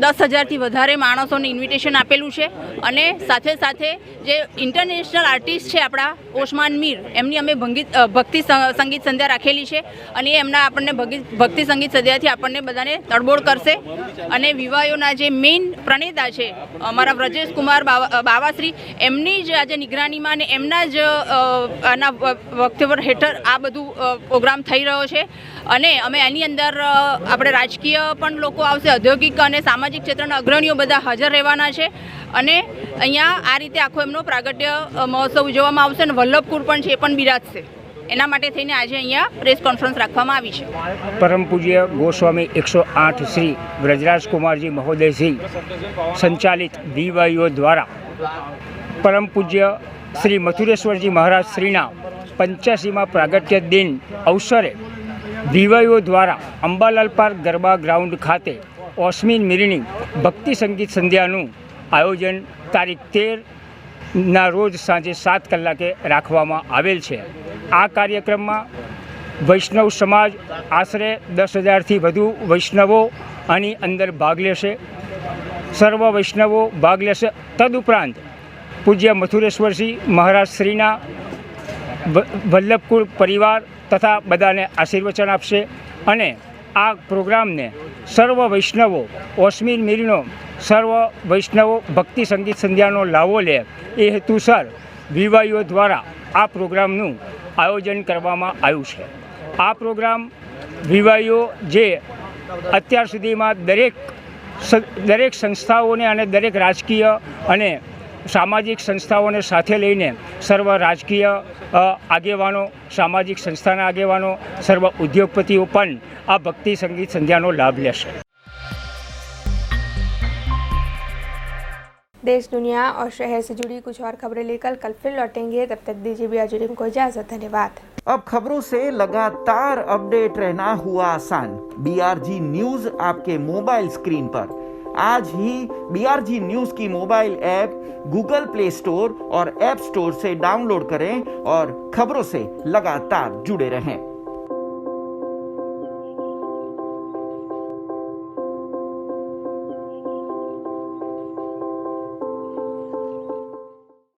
10,000થી વધારે માણસોને ઇન્વિટેશન આપેલું છે અને સાથે સાથે જે ઇન્ટરનેશનલ આર્ટિસ્ટ છે આપણા ઓસ્માન મીર, એમની અમે ભક્તિ સંગીત સંધ્યા રાખેલી છે અને એમના આપણને ભક્તિ સંગીત સંધ્યાથી આપણને બધાને તડબોળ કરશે. અને વિવાહોના જે મેઇન પ્રણેતા છે અમારા વ્રજેશ કુમાર બાવાશ્રી, એમની જ આજે નિગરાનીમાં અને એમના જ આના વક્તવ્ય હેઠળ આ બધું પ્રોગ્રામ થઈ રહ્યો છે. અને અમે એની અંદર આપણે રાજકીય પણ લોકો આવશે, ઔદ્યોગિક અને સામાજિક ક્ષેત્રના અગ્રણીઓ બધા હાજર રહેવાના છે. અને અહીંયા આ રીતે આખો એમનો પ્રાગટ્ય મહોત્સવ ઉજવવામાં આવશે અને વલ્લભકુળ પણ છે એ પણ બિરાજશે. એના માટે થઈને આજે અહીંયા પ્રેસ કોન્ફરન્સ રાખવામાં આવી છે. પરમ પૂજ્ય ગોસ્વામી 108 શ્રી વ્રજરાજકુમારજી મહોદયશ્રી સંચાલિત વિવાયો દ્વારા પરમ પૂજ્ય શ્રી મથુરેશ્વરજી મહારાજ શ્રીના 85મા પ્રાગટ્ય દિન અવસરે વિવાયો દ્વારા અંબાલાલ પાર્ક ગરબા ગ્રાઉન્ડ ખાતે ઓસ્મીન મિરીની ભક્તિ સંગીત સંધ્યાનું આયોજન તારીખ 13ના રોજ સાંજે 7 કલાકે રાખવામાં આવેલ છે. આ કાર્યક્રમમાં વૈષ્ણવ સમાજ આશરે 10,000થી વધુ વૈષ્ણવો આની અંદર ભાગ લેશે. સર્વ વૈષ્ણવો ભાગ લેશે. તદુપરાંત પૂજ્ય મથુરેશ્વરજી મહારાજ શ્રીના વલ્લભકુળ પરિવાર તથા બધાને આશીર્વચન આપશે અને આ પ્રોગ્રામને સર્વ વૈષ્ણવો ઓસ્મીન મિરીનો સર્વ વૈષ્ણવો ભક્તિ સંગીત સંધ્યાનો લાવો લે એ હેતુસર વિવાહીઓ દ્વારા આ પ્રોગ્રામનું આયોજન કરવામાં આવ્યું છે. આ પ્રોગ્રામ વિવાહીઓ જે અત્યાર સુધીમાં દરેક સંસ્થાઓને અને દરેક રાજકીય અને સામાજિક સંસ્થાઓને સાથે લઈને સર્વ રાજકીય આગેવાનો, સામાજિક સંસ્થાના આગેવાનો, સર્વ ઉદ્યોગપતિઓ પણ આ ભક્તિ સંગીત સંધ્યાનો લાભ લેશે. देश दुनिया और शहर से जुड़ी कुछ और खबरें लेकर कल फिर लौटेंगे. तब तक दीजिए भी आजुरीम को इजाजत. धन्यवाद. अब खबरों से लगातार अपडेट रहना हुआ आसान. BRG न्यूज आपके मोबाइल स्क्रीन पर. आज ही BRG न्यूज की mobile app Google play store और ऐप स्टोर से डाउनलोड करें और खबरों से लगातार जुड़े रहें.